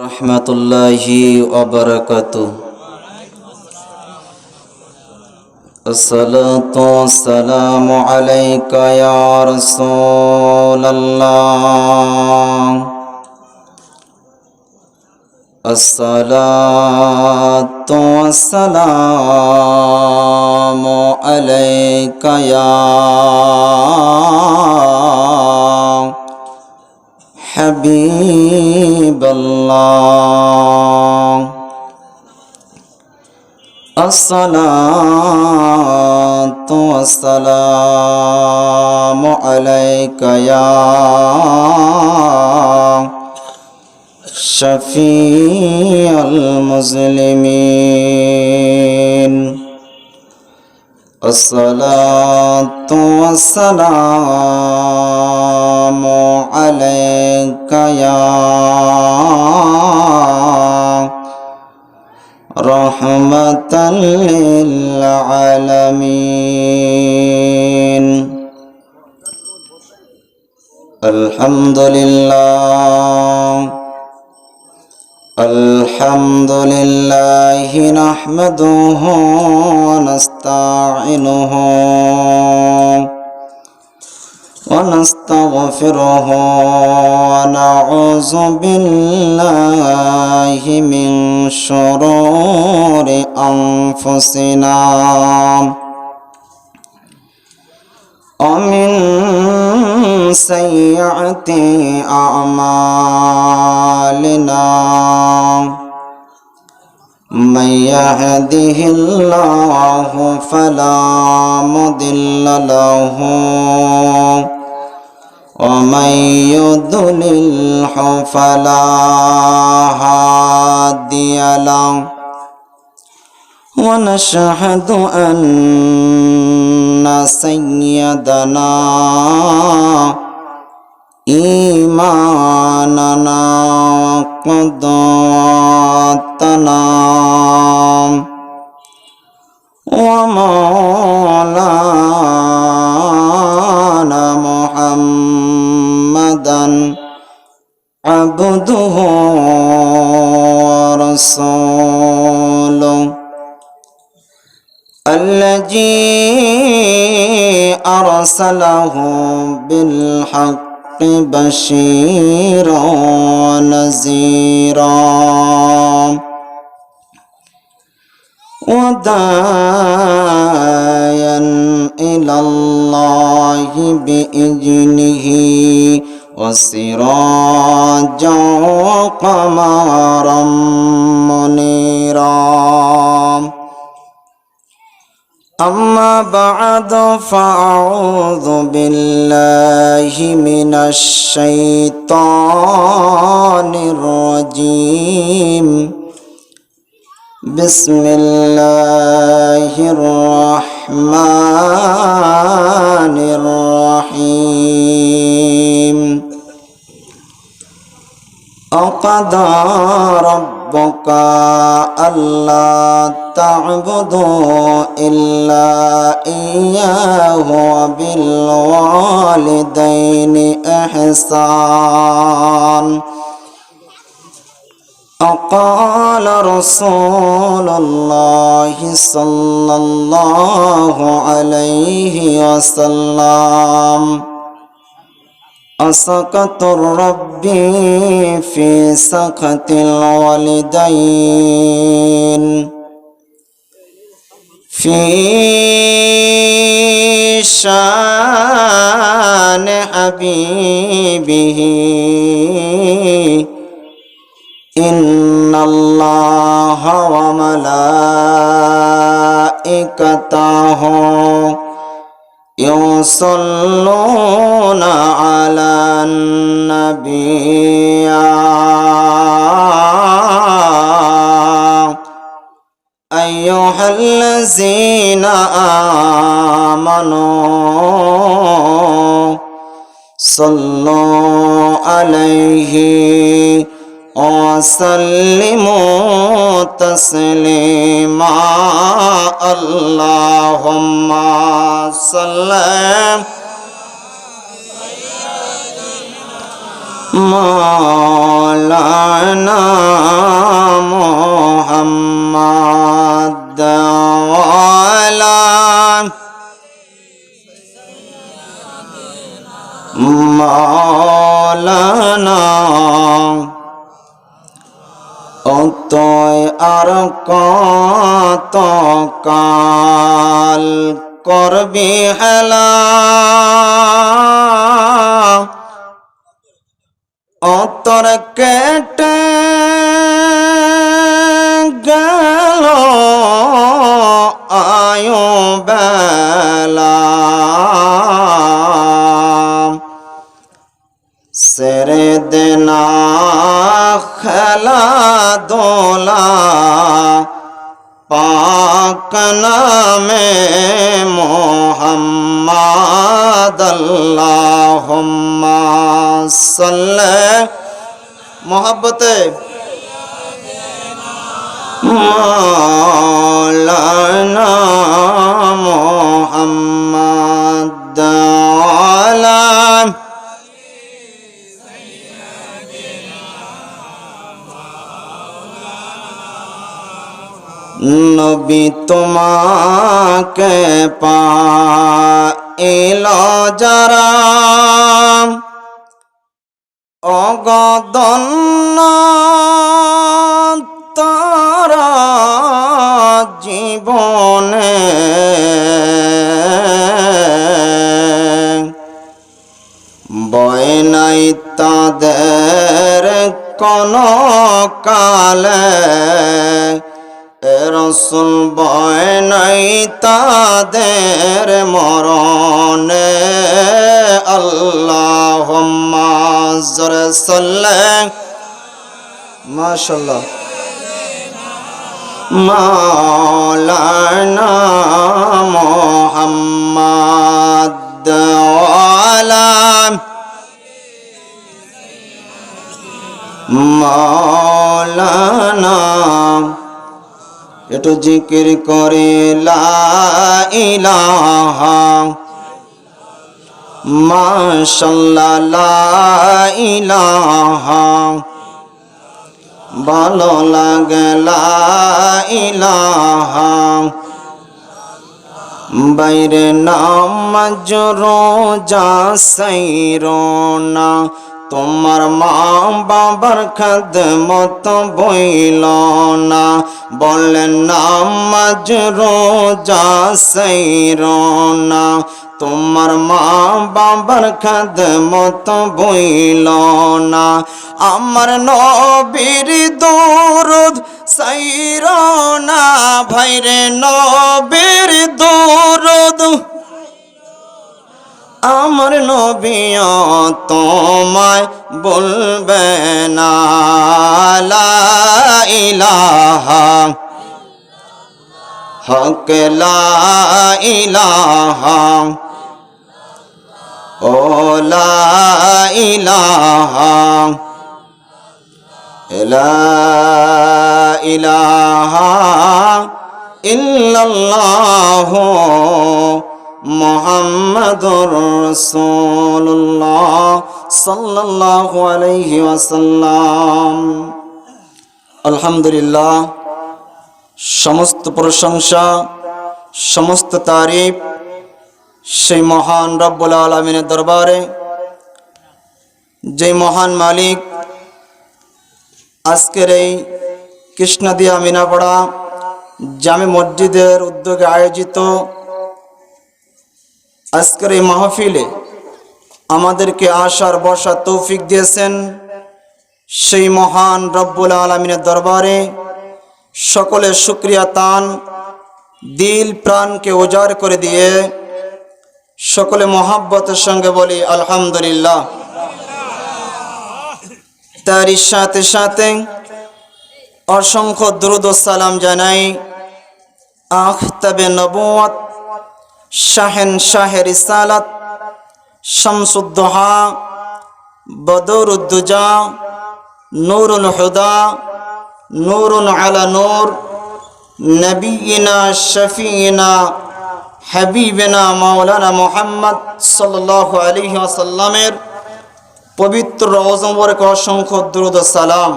রহমতুল্লাহি ওয়া বারাকাতুহু। আসসালাতু ওয়াসসালামু আলাইকা ইয়া রাসূলাল্লাহ। আসসালাতু ওয়াসসালামু আলাইকা ইয়া হাবিবাল্লাহ। আসসালাতু ওয়াসসালামু আলাইকা ইয়া শাফিয়াল মুসলিমিন। আসসালাতু ওয়াসসালামু আলাইকা ইয়া রাহমাতাল লিল আলামিন। আলহামদুলিল্লাহ আলহামদুলিল্লাহি নাহমাদুহু ওয়া নাস্তাঈনুহু ওয়া নাস্তাগফিরুহু ওয়া নাউযু বিল্লাহি মিন শুরুরি আনফুসিনা ওয়া মিন সাইয়্যাতি আ'মালিনা। من يهده الله فلا مضل له ومن يضلله فلا هادي له ونشهد أن سيدنا إيماننا وقدوتنا ومولانا محمدا عبده ورسوله الذي أرسله بالحق بشيرا ونذيرا وداعيا إلى الله بإذنه وسراجا وقمرا منيرا. أما بعد فأعوذ بالله من الشيطان الرجيم. بسم الله الرحمن الرحيم. وقضى ربك ألا تعبدوا إلا إياه وبالوالدين إحسان. وقال رسول الله صلى الله عليه وسلم أسقط الرب في سخط الوالدين في شان حبيبه إن الله وملائكته يصلون على النبي أيها الذين آمنوا صلوا عليه وسلموا تسليما. اللهم صل مولانا محمد وعلى مولانا অতয় আর কত কাল করবি হেলা অতর কেটে গেল আয়ু বেলা সেরে দেনা খেলা দোলা পাক নামে মোহাম্মদ আল্লাহুম্মা সাল্লি মোহাব্বতে মাওলানা মোহাম্মদ আলা নবী তোমাকে পাইল যারা অগদন্ন তারা জীবনে বয় নাই তাদের কোন কালে রসুল বয় নাই তাদের মরণে আল্লাহুম্মা জোরে সাল্লি মাশাআল্লাহ মাওলানা মুহাম্মদ ওয়ালা মাওলানা একটু জিকির করে লা ইলাহা মাশাআল্লাহ লা ইলাহা ভালো লাগে লা ইলাহা বাইরে নামাজ রোজা সাইরনা তোমার মা বাবার খেদমত বইল না বলেন নামাজ রোজা সাইরনা তোমার মা বাবার খেদমত বইল না আমার নবীর দরুদ সাইরনা ভাইরে নবীর দরুদ আমার নবী তোমায় বলবে না লা ইলাহা হক লা ইলাহা ও লা ইলাহা লা ইলাহা ইল্লাল্লাহু মুহাম্মাদুর রাসূলুল্লাহ সাল্লাল্লাহু আলাইহি ওয়াসাল্লাম। আলহামদুলিল্লাহ, সমস্ত প্রশংসা সমস্ত তারিফ সেই মহান রব্বুল আলামিনের দরবারে, যে মহান মালিক আজকের এই কৃষ্ণদিয়া মিনাপাড়া জামে মসজিদের উদ্যোগে আয়োজিত আজকের এই মাহফিলে আমাদেরকে আসার বসার তৌফিক দিয়েছেন। সেই মহান রব্বুল আলামিনের দরবারে সকলে শুকরিয়া তান দিল প্রাণকে উজাড় করে দিয়ে সকলে মহাব্বতের সঙ্গে বলি আলহামদুলিল্লাহ। তারই সাথে সাথে অসংখ্য দুরূদ ও সালাম জানাই আখতাবে নবুয়ত শাহেনশাহে রিসালাত শামসুদ্দোহা বদরুদ্দুজা নূরুল হুদা নূরুন আলা নূর নবীনা শফিনা হাবিবিনা মাওলানা মুহাম্মদ সাল্লাল্লাহু আলাইহি ওয়াসাল্লামের পবিত্র রওজা মুবারকে অসংখ্য দুরূদ ও সালাম।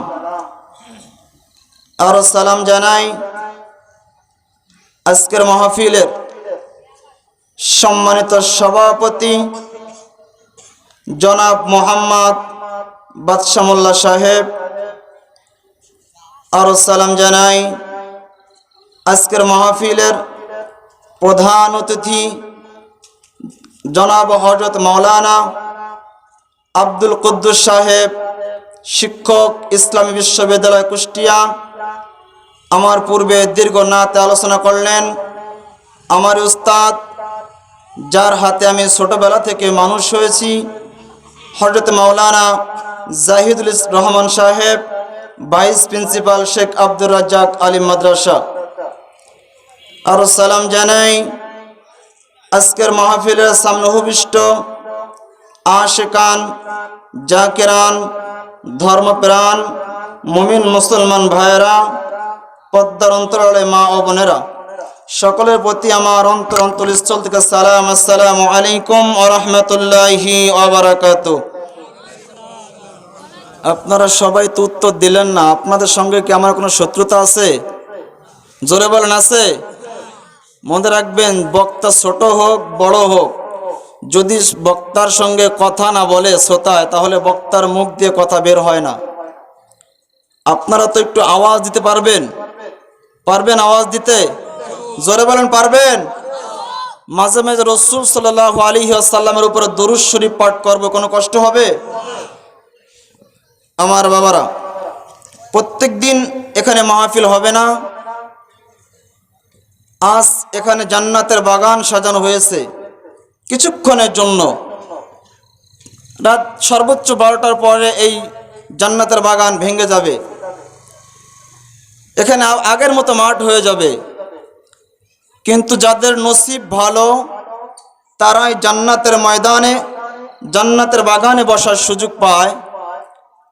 আর সালাম জানাই আজকের মাহফিলের সম্মানিত সভাপতি জনাব মোহাম্মদ বাদশা মোল্লা সাহেব। আর সালাম জানাই আজকের মাহফিলের প্রধান অতিথি জনাব হযরত মাওলানা আব্দুল কুদ্দুস সাহেব, শিক্ষক, ইসলামী বিশ্ববিদ্যালয় কুষ্টিয়া। আমার পূর্বে দীর্ঘ নাতে আলোচনা করলেন আমার উস্তাদ, যার হাতে আমি ছোটবেলা থেকে মানুষ হয়েছি, হযরত মাওলানা জাহিদুল রহমান সাহেব, ভাইস প্রিন্সিপাল শেখ আব্দুর রাজ্জাক আলিম মাদ্রাসা। আর সালাম জানাই আজকের মাহফিলের সামনে উপবিষ্ট আশিকান, জাকিরান, ধর্মপ্রাণ মুমিন মুসলমান ভাইয়েরা, পদ্মার অন্তরালে মা ও বোনেরা, সকলের প্রতি আমার অন্তরস্থল থেকে সালাম। আসসালামু আলাইকুম ওয়া রাহমাতুল্লাহি ওয়া বারাকাতুহু। আপনারা সবাই তো উত্তর দিলেন না। আপনাদের সঙ্গে কি আমার কোনো শত্রুতা আছে? জোরে বলেন, আছে? মনে রাখবেন, বক্তা ছোট হোক বড় হোক, যদি বক্তার সঙ্গে কথা না বলে শ্রোতায়, তাহলে বক্তার মুখ দিয়ে কথা বের হয় না। আপনারা তো একটু আওয়াজ দিতে পারবেন? পারবেন আওয়াজ দিতে? জোরে বলেন, পারবেন? মাঝে মাঝে রাসূল সাল্লাল্লাহু আলাইহি ওয়াসাল্লামের উপরে দরুদ শরীফ পাঠ করব, কোনো কষ্ট হবে? আমার বাবারা, প্রত্যেক দিন এখানে মাহফিল হবে না। আজ এখানে জান্নাতের বাগান সাজানো হয়েছে কিছুক্ষণের জন্য। রাত সর্বোচ্চ 12টার পরে এই জান্নাতের বাগান ভেঙে যাবে, এখানে আগের মতো মাঠ হয়ে যাবে। কিন্তু যাদের নসিব ভালো, তারাই জান্নাতের ময়দানে, জান্নাতের বাগানে বসার সুযোগ পায়।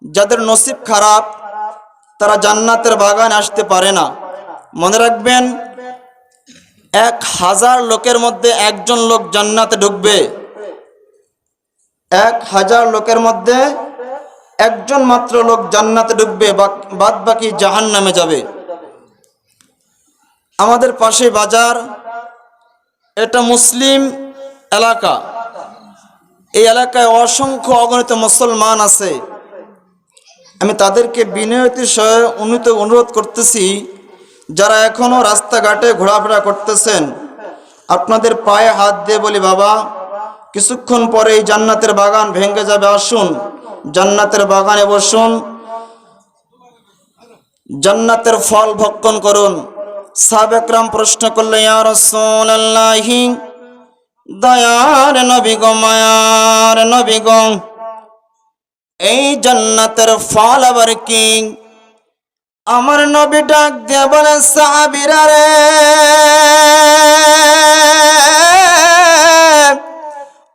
যাদের নসিব খারাপ, তারা জান্নাতের বাগানে আসতে পারে না। মনে রাখবেন, 1000 লোকের মধ্যে একজন লোক জান্নাতে ঢুকবে। 1000 লোকের মধ্যে একজন মাত্র লোক জান্নাতে ঢুকবে, বাদ বাকি জাহান্নামে যাবে। আমাদের পাশে বাজার, এটা মুসলিম এলাকা। এই এলাকায় অসংখ্য অগণিত মুসলমান আছে। আমি তাদেরকে বিনয়তির সঙ্গে অনুরোধ করতেছি, যারা এখনো রাস্তাঘাটে ঘোরাফেরা করতেছেন, আপনাদের পায়ে হাত দিয়ে বলি, বাবা, কিছুক্ষণ পরে এই জান্নাতের বাগান ভেঙে যাবে, আসুন জান্নাতের বাগানে বসুন, জান্নাতের ফল ভক্ষণ করুন। সাহাবা একরাম প্রশ্ন করলেন, ইয়া রাসূলুল্লাহ, দয়ার নবী গো, মায়ার নবী গো, এই জান্নাতের ফল আবার কি? আমার নবী ডাক দিয়ে বলে, সাহাবীরা রে,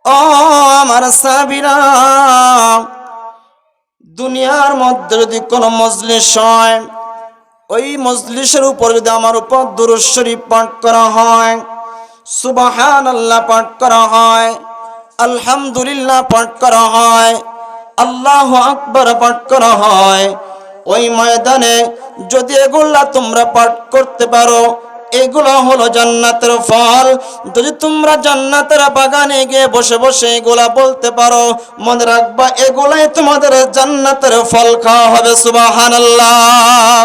ও আমার সাহাবীরা, দুনিয়ার মধ্যে যদি কোনো মজলিস হয়, ওই মজলিসের উপর যদি আমার উপর দুরূদ শরীফ পাঠ করা হয়, সুবহানাল্লাহ পাঠ করা হয়, আলহামদুলিল্লাহ পাঠ করা হয়, আল্লাহু আকবার পাঠ করা হয়, ওই ময়দানে যদি এগুলা তোমরা পাঠ করতে পারো, এগুলো হলো জান্নাতের ফল। যদি তোমরা জান্নাতের বাগানে গিয়ে বসে বসে এগুলা বলতে পারো, মনে রাখবা, এগুলাই তোমাদের জান্নাতের ফল খাওয়া হবে। সুবহানাল্লাহ।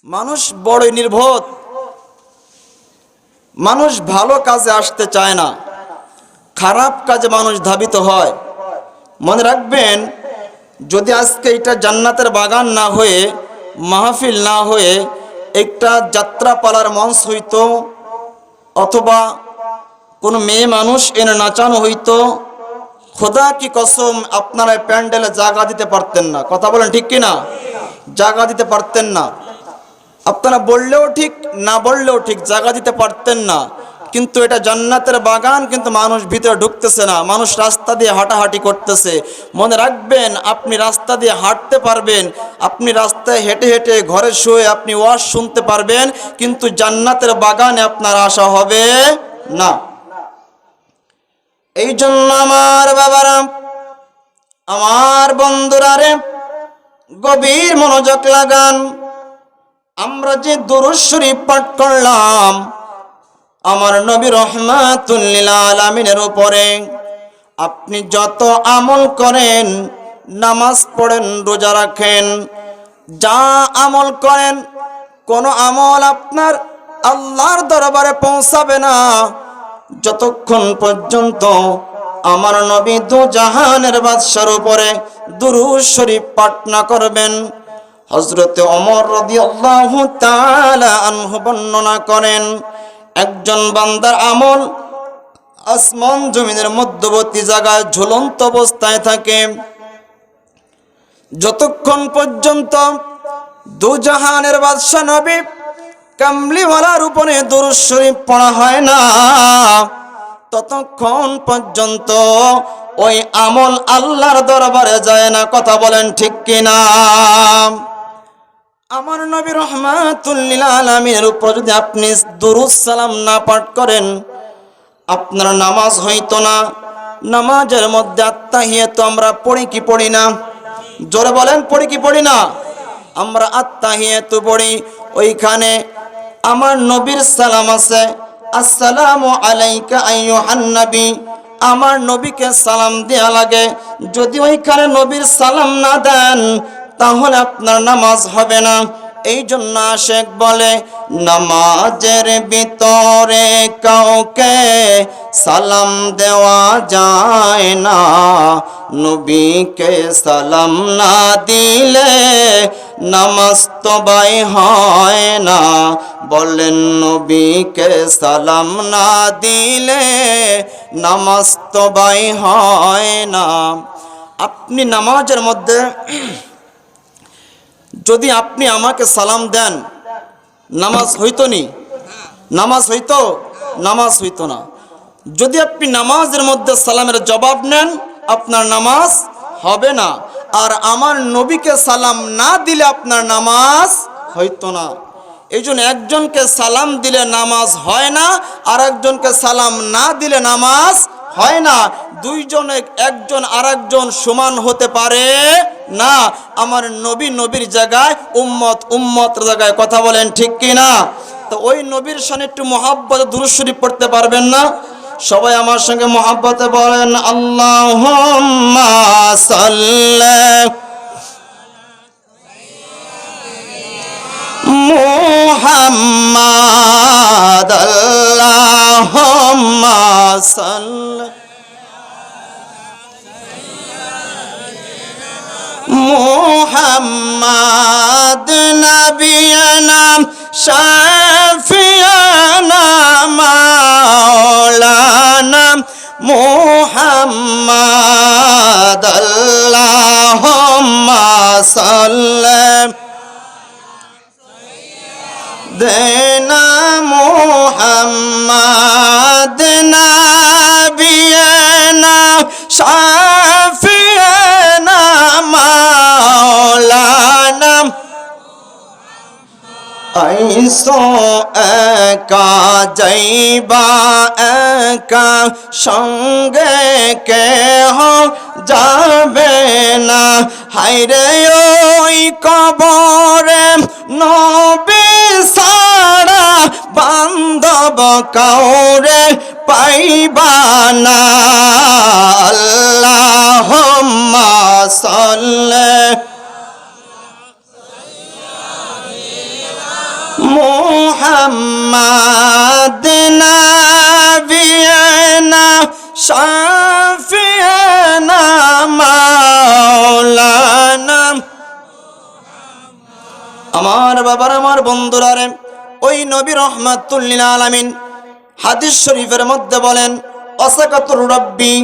মানুষ বড়ই নির্বোধ, মানুষ ভালো কাজে আসতে চায় না, খারাপ কাজে মানুষ ধাবিত হয়। মনে রাখবেন, যদি আজকে এটা জান্নাতের বাগান না হয়ে, মাহফিল না হয়ে, একটা যাত্রাপালার মঞ্চ হইতো, অথবা কোনো মেয়ে মানুষ এনে নাচানো হইতো, খোদা কি কসম, আপনারা প্যান্ডেলে জায়গা দিতে পারতেন না। কথা বলেন ঠিক কিনা? জায়গা দিতে পারতেন না। আপনারা বললেও ঠিক, না বললেও ঠিক, জায়গা দিতে পারতেন না। কিন্তু এটা জান্নাতের বাগান, কিন্তু মানুষ ভিতরে ঢুকতেছে না, মানুষ রাস্তা দিয়ে হাঁটাহাঁটি করতেছে। মনে রাখবেন, আপনি রাস্তা দিয়ে হাঁটতে পারবেন, আপনি রাস্তায় হেঁটে হেঁটে ঘরে শুয়ে আপনি ওয়াজ শুনতে পারবেন, কিন্তু জান্নাতের বাগানে আপনার আসা হবে না। এই জন্য আমার বাবারা, আমার বন্ধুরা রে, গভীর মনোযোগ লাগান। আমরা যে দুরূদ শরীফ পাঠ করলাম আমার নবী রহমাতুল লিল আলামিনের উপরে, আপনি যত আমল করেন, নামাজ পড়েন, রোজা রাখেন, যা আমল করেন, কোন আমল আপনার আল্লাহর দরবারে পৌঁছাবে না যতক্ষণ পর্যন্ত আমার নবী দু জাহানের বাদশার উপরে দুরূদ শরীফ পাঠ না করবেন। হযরতে ওমর রাদিয়াল্লাহু তাআলা আনহু বর্ণনা করেন, একজন বান্দার আমল আসমান জমিনের মধ্যবর্তী জায়গায় ঝুলন্ত অবস্থায় থাকে যতক্ষণ পর্যন্ত দু জাহানের বাদশা নবী কামলিওয়ালার উপরে দুরূদ শরীফ পড়া হয় না, ততক্ষণ পর্যন্ত ওই আমল আল্লাহর দরবারে যায় না। কথা বলেন ঠিক কিনা? আমার নবী রহমাতুল লিল আলামিনের উপর যদি আপনি দুরূদ সালাম না পাঠ করেন, আপনার নামাজ হইতো না। নামাজের মধ্যে আত্তাহিয়াত আমরা পড়ি কি পড়ি না? জোরে বলেন, পড়ি কি পড়ি না? আমরা আত্তাহিয়াত পড়ি, ওইখানে আমার নবীর সালাম আছে, আসসালামু আলাইকা আইয়ুহান নবী। আমার নবীকে সালাম দেয়া লাগে। যদি ওইখানে নবীর সালাম না দেন তাহলে আপনার নামাজ হবে না। এই জন্য আশেক বলে, নামাজের ভিতরে কাউকে সালাম দেওয়া যায় না, নবীকে সালাম না দিলে নামাজ তো বাই হয় না। বলেন, নবীকে সালাম না দিলে নামাজ তো বাই হয় না। আপনি নামাজের মধ্যে যদি আপনি আমাকে সালাম দেন, নামাজ হইতো নি? নামাজ হইতো? নামাজ হইতো না। যদি আপনি নামাজের মধ্যে সালামের জবাব নেন, আপনার নামাজ হবে না। আর আমার নবীকে সালাম না দিলে আপনার নামাজ হইতো না। এই জন্য একজনকে সালাম দিলে নামাজ হয় না, আর একজনকে সালাম না দিলে নামাজ হয় না। দুইজনে একজন আরেকজন সমান হতে পারে না। আমার নবী নবীর জায়গায়, উম্মত উম্মতের জায়গায়। কথা বলেন ঠিক কিনা? তো ওই নবীর সামনে একটু মহব্বতে দুরূদ শরীফ পড়তে পারবেন না? সবাই আমার সঙ্গে মহব্বতে বলেন, আল্লাহুম্মা সাল্লি মুহাম্মাদ, আল্লাহুম্মা সাল্লি মুহাম্মাদ নবিয়ানা শাফিয়ানা মাওলানা মুহাম্মাদ, আল্লাহুম্মা সাল্লি দেনা মুহাম্মাদ নবিয়ানা শাফিয়ানা মাওলানা। আইসো একা যাইবা একা, সঙ্গে কেহ যাবে না। হায়রে ওই কবরে নবী সারা বান্ধব কাউরে পাইবা না। আল্লাহুম্মা সাল্লি মুহাম্মাদ নবিয়ানা শাফিয়ানা মাওলানা। আমার বাবার, আমার বন্ধুরা রে, ওই নবী রহমাতুল লিল আলামিন হাদিস শরীফের মধ্যে বলেন, ওয়াসাকাতুর রাব্বি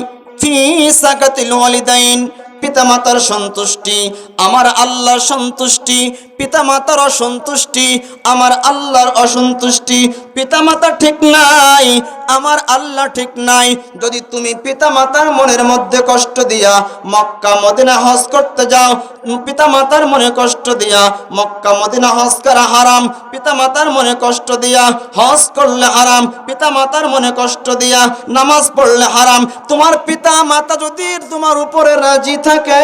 ফি সাকাতিল ওয়ালিদাইন। পিতামাতার সন্তুষ্টি আমার আল্লাহর সন্তুষ্টি, পিতামাতার অসন্তুষ্টি আমার আল্লাহর অসন্তুষ্টি। পিতামাতা ঠিক নাই, আমার আল্লাহ ঠিক নাই। যদি তুমি পিতামাতার মনের মধ্যে কষ্ট দিয়া মক্কা মদিনা হজ করতে যাও, পিতামাতার মনে কষ্ট কষ্ট দিয়া মক্কা মদিনা হজ করা হারাম, পিতামাতার মনে কষ্ট দিয়া হজ করলে হারাম, পিতামাতার মনে কষ্ট দিয়া নামাজ পড়লে হারাম। তোমার পিতা মাতা যদি তোমার উপরে রাজি থাকে,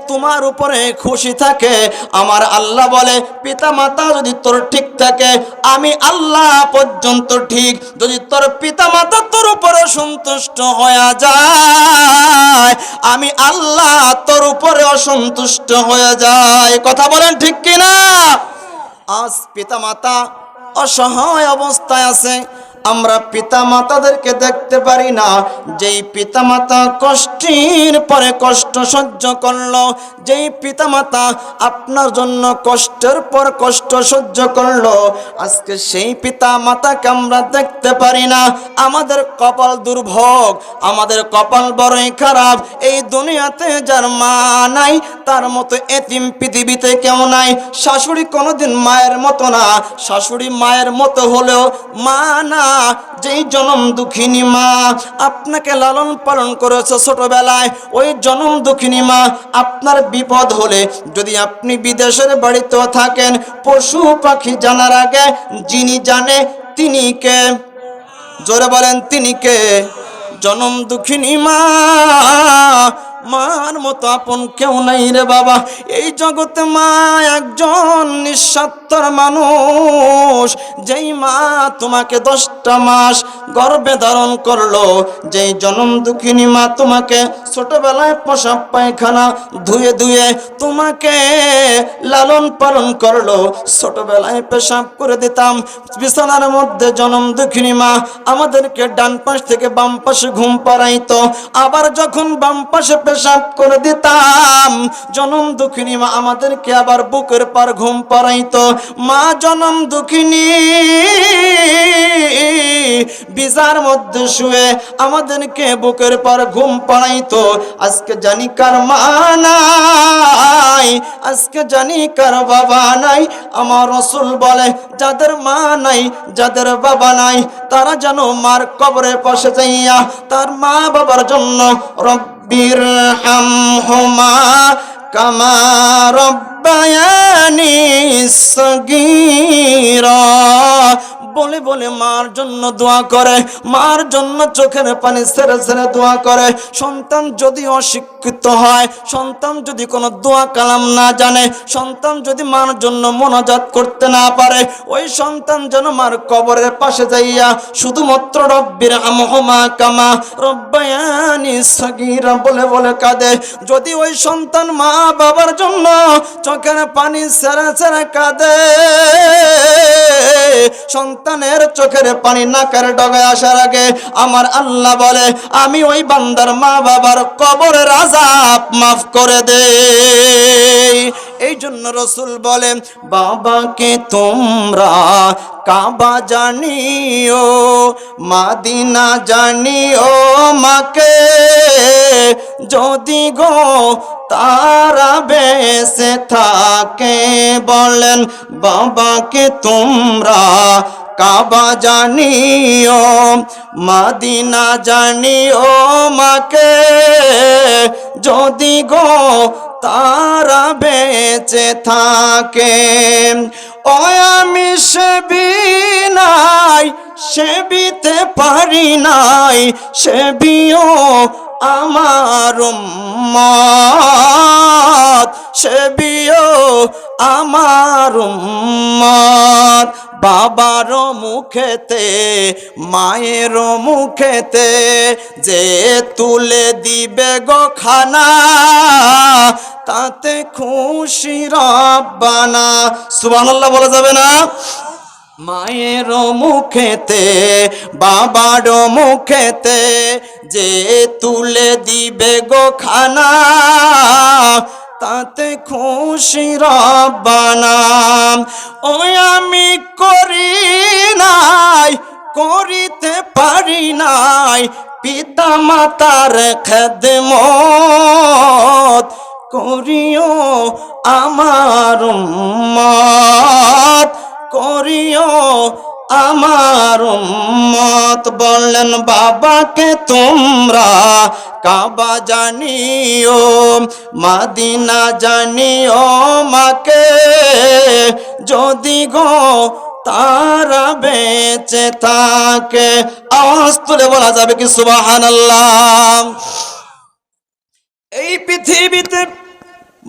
তোমার উপরে খুশি থাকে, আমার আল্লাহ বলে পিতা মাতা যদি তোর ঠিক থাকে আমি আল্লাহ পর্যন্ত ঠিক। যদি তোর পিতা মাতা তোর উপরে সন্তুষ্ট হয়ে যায় আমি আল্লাহ তোর উপরে অসন্তুষ্ট হয়ে যায়। কথা বলেন ঠিক কিনা? আজ পিতা মাতা অসহায় অবস্থায় আছে, আমরা পিতা মাতাদেরকে দেখতে পারি না। যেই পিতা মাতা কষ্টের পরে কষ্ট সহ্য করলো, যেই পিতা মাতা আপনার জন্য কষ্টের পর কষ্ট সহ্য করলো, আজকে সেই পিতা মাতাকে আমরা দেখতে পারি না। আমাদের কপাল দুর্ভোগ, আমাদের কপাল বড়ই খারাপ। এই দুনিয়াতে যার মা নাই তার মতো এতিম পৃথিবীতে কেউ নাই। শাশুড়ি কোনোদিন মায়ের মতো না, শাশুড়ি মায়ের মতো হলেও মা না। যেই জনম দুঃখিনী মা আপনাকে লালন পালন করেছে ছোটবেলায়, ওই জনম দুঃখিনী মা আপনার বিপদ হলে, যদি আপনি বিদেশের বাড়িতেও থাকেন, পশু পাখি জানার আগে যিনি জানে তিনি কে? জোরে বলেন তিনি কে? জনম দুঃখিনী মা। মার মতো আপন কেউ নাই রে বাবা। এই জগতে মা একজন নিঃস্বার্থর মানুষ। যেই মা তোমাকে 10টা মাস গর্ভে ধারণ করলো, যেই জনম দুঃখিনী মা তোমাকে ছোটবেলায় প্রসাব পায়খানা ধুয়ে ধুয়ে তোমাকে লালন পালন করলো, ছোটবেলায় পেশাব করে দিতাম বিছানার মধ্যে, জনম দুঃখিনী মা আমাদেরকে ডান পাশ থেকে বাম পাশে ঘুম পাড়াইতো, আবার যখন বাম পাশে পেশাব করে দিতাম জনম দুঃখিনী মা আমাদেরকে আবার বুকের পার ঘুম পাড়াইতো। মা জনম দুঃখিনী বিছার মধ্যে শুয়ে আমাদেরকে বুকের পার ঘুম পাড়াইতো। আজকে জানি কার মা নাই, আজকে জানি কার বাবা নাই। আমার রাসূল বলে যাদের মা নাই, যাদের বাবা নাই, তারা যেন মার কবরের পাশে যাইয়া তার মা বাবার জন্য রব্বিরহামহুমা কামা রব্বায়ানি সগীরা বলে বলে মার জন্য দোয়া করে, মার জন্য চোখের পানি ছেড়ে ছেড়ে দোয়া করে। সন্তান যদি অশিক্ষিত হয়, সন্তান যদি কোনো দোয়া কালাম না জানে, সন্তান যদি মার জন্য মোনাজাত করতে না পারে, ওই সন্তান যেন মার কবরের পাশে যাইয়া শুধুমাত্র রব্বিরহামহুমা কামা রব্বায়ানি সগীরা বলে বলে কাঁদে। যদি ওই সন্তান মা বাবার জন্য চোখের পানি ছেড়ে ছেড়ে কাঁদে, সন্তানের চোখের পানি নাকের ডগায় আসার আগে আমার আল্লাহ বলে আমি ওই বান্দার মা বাবার কবরের আযাব মাফ করে দেই। এই জন্য রাসূল বলেন বাবাকে তোমরা কাবা জানিও, মদিনা জানিও, মাকে যদি গো তারা বেঁচে থাকে। বলেন বাবাকে তোমরা কাবা জানিও, মদিনা জানিও, মাকে যদি গো তারা বেঁচে থাকে। ও আমি সেবি নাই, সেবিতে পারি নাই, সেবিও আমার উম্মত, সেবিও আমার উম্মত। বাবার মুখেতে মায়ের মুখেতে যে তুলে দিবে গো খানা, তাতে খুশি রব্বানা। সুবহানাল্লাহ বলা যাবে না? মায়ের মুখেতে বাবার মুখেতে যে তুলে দিবে গো খানা, তাতে খুশি রব্বানা। ওই আমি করি নাই, করিতে পারি নাই পিতা মাতার খেদমত, করিও আমার উম্মত, করিও আমার উম্মত বললেন বাবাকে তোমরা কাবা জানিও মদিনা জানিও মাকে যদি গো তারা বেঁচে থাকে। আওয়াজ তুলে বলা যাবে কি সুবহানাল্লাহ। এই পৃথিবীতে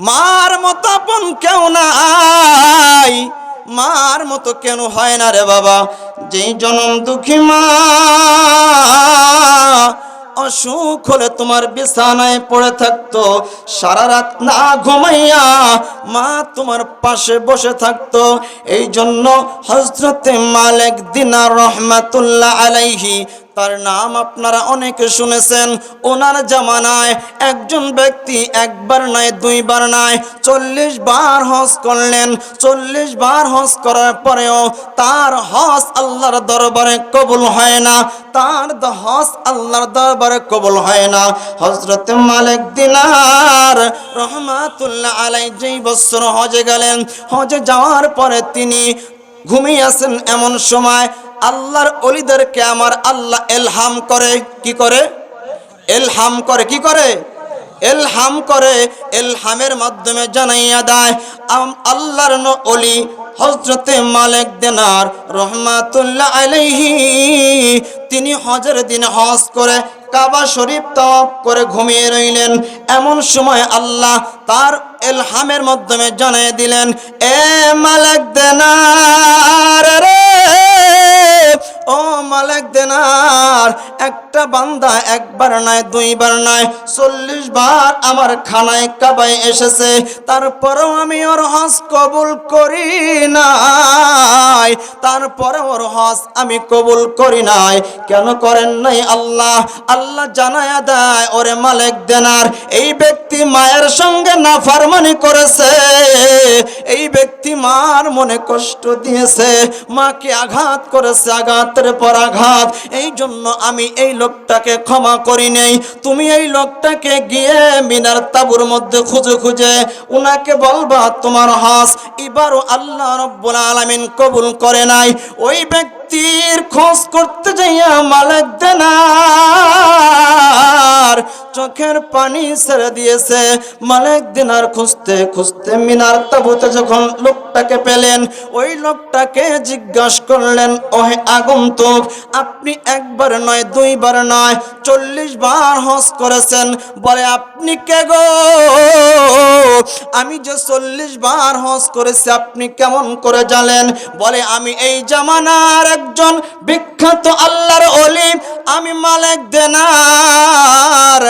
মার মতো আপন কেউ নাই, মার মতো কেন হয় না রে বাবা। যেই জনম দুঃখী মা অসুখ হলে তোমার বিছানায় পড়ে থাকতো, সারা রাত না ঘুমাইয়া মা তোমার পাশে বসে থাকতো। এই জন্য হযরতে মালিক দিনার রহমাতুল্লাহ আলাইহি, তার নাম আপনারা অনেকে শুনেছেন। ওনার জামানায় একজন ব্যক্তি একবার নয় দুইবার নয় 40 বার হজ করলেন। 40 বার হজ করার পরেও তার হজ আল্লাহর দরবারে কবুল হয় না, তার হজ আল্লাহর দরবারে কবুল হয় না। হযরতে মালিক দিনার রহমাতুল্লাহ আলাইহি যেই বছর হজে গেলেন, হজে যাওয়ার পরে তিনি ঘুমিয়ে আছেন। এমন সময় আল্লাহর ওলিদেরকে আমার আল্লাহ এলহাম করে, কি করে? এলহাম করে, কি করে? এলহাম করে। এলহামের মাধ্যমে জানাইয়া দেয় আল্লাহর ওলি হযরতে মালিক দিনার রহমাতুল্লাহ আলাইহি তিনি হজের দিন হজ করে কাবা শরীফ তাওয়াফ করে ঘুমিয়ে রইলেন। এমন সময় আল্লাহ তার এলহামের মাধ্যমে জানিয়ে দিলেন, এ মালিক দিনার রে, ও মালিক দিনার, একটা বান্দা একবার নয় দুইবার নয় 40 বার আমার খানায় কাবায় এসেছে, তারপরেও আমি ওর হজ কবুল করি নাই, তারপরে ওর হজ আমি কবুল করি নাই। কেন করেন নাই আল্লাহ? আল্লাহ জানায়া দেয়, ওরে মালিক দিনার, এই ব্যক্তি মায়ের সঙ্গে নাফরমানি করেছে, এই ব্যক্তি মার মনে কষ্ট দিয়েছে, মাকে আঘাত করেছে, আঘাতের পর আঘাত। এই জন্য আমি এই লোকটাকে ক্ষমা করি নাই। তুমি এই লোকটাকে গিয়ে মিনার তাবুর মধ্যে খুঁজে খুঁজে উনাকে বলবা তোমার হজ এবারও আল্লাহ রাব্বুল আলামিন কবুল করে নাই। ওই ব্যক্তির খোঁজ করতে যাইয়া মালিক দিনার চোখের পানি ছেড়ে দিয়েছে। মালিক দিনার খুঁজতে খুঁজতে মিনার তাবুতে যখন লোকটাকে পেলেন, ওই লোকটাকে জিজ্ঞাসা করলেন, ওহে আগন্তুক, আপনি একবার নয় দুইবার নয় 40 বার হজ করেছেন, বলে আপনি কে গো? আমি যে 40 বার হজ করেছি আপনি কেমন করে জানেন? বলে আমি এই জামানার একজন বিখ্যাত আল্লাহর ওলি, আমি মালিক দিনার,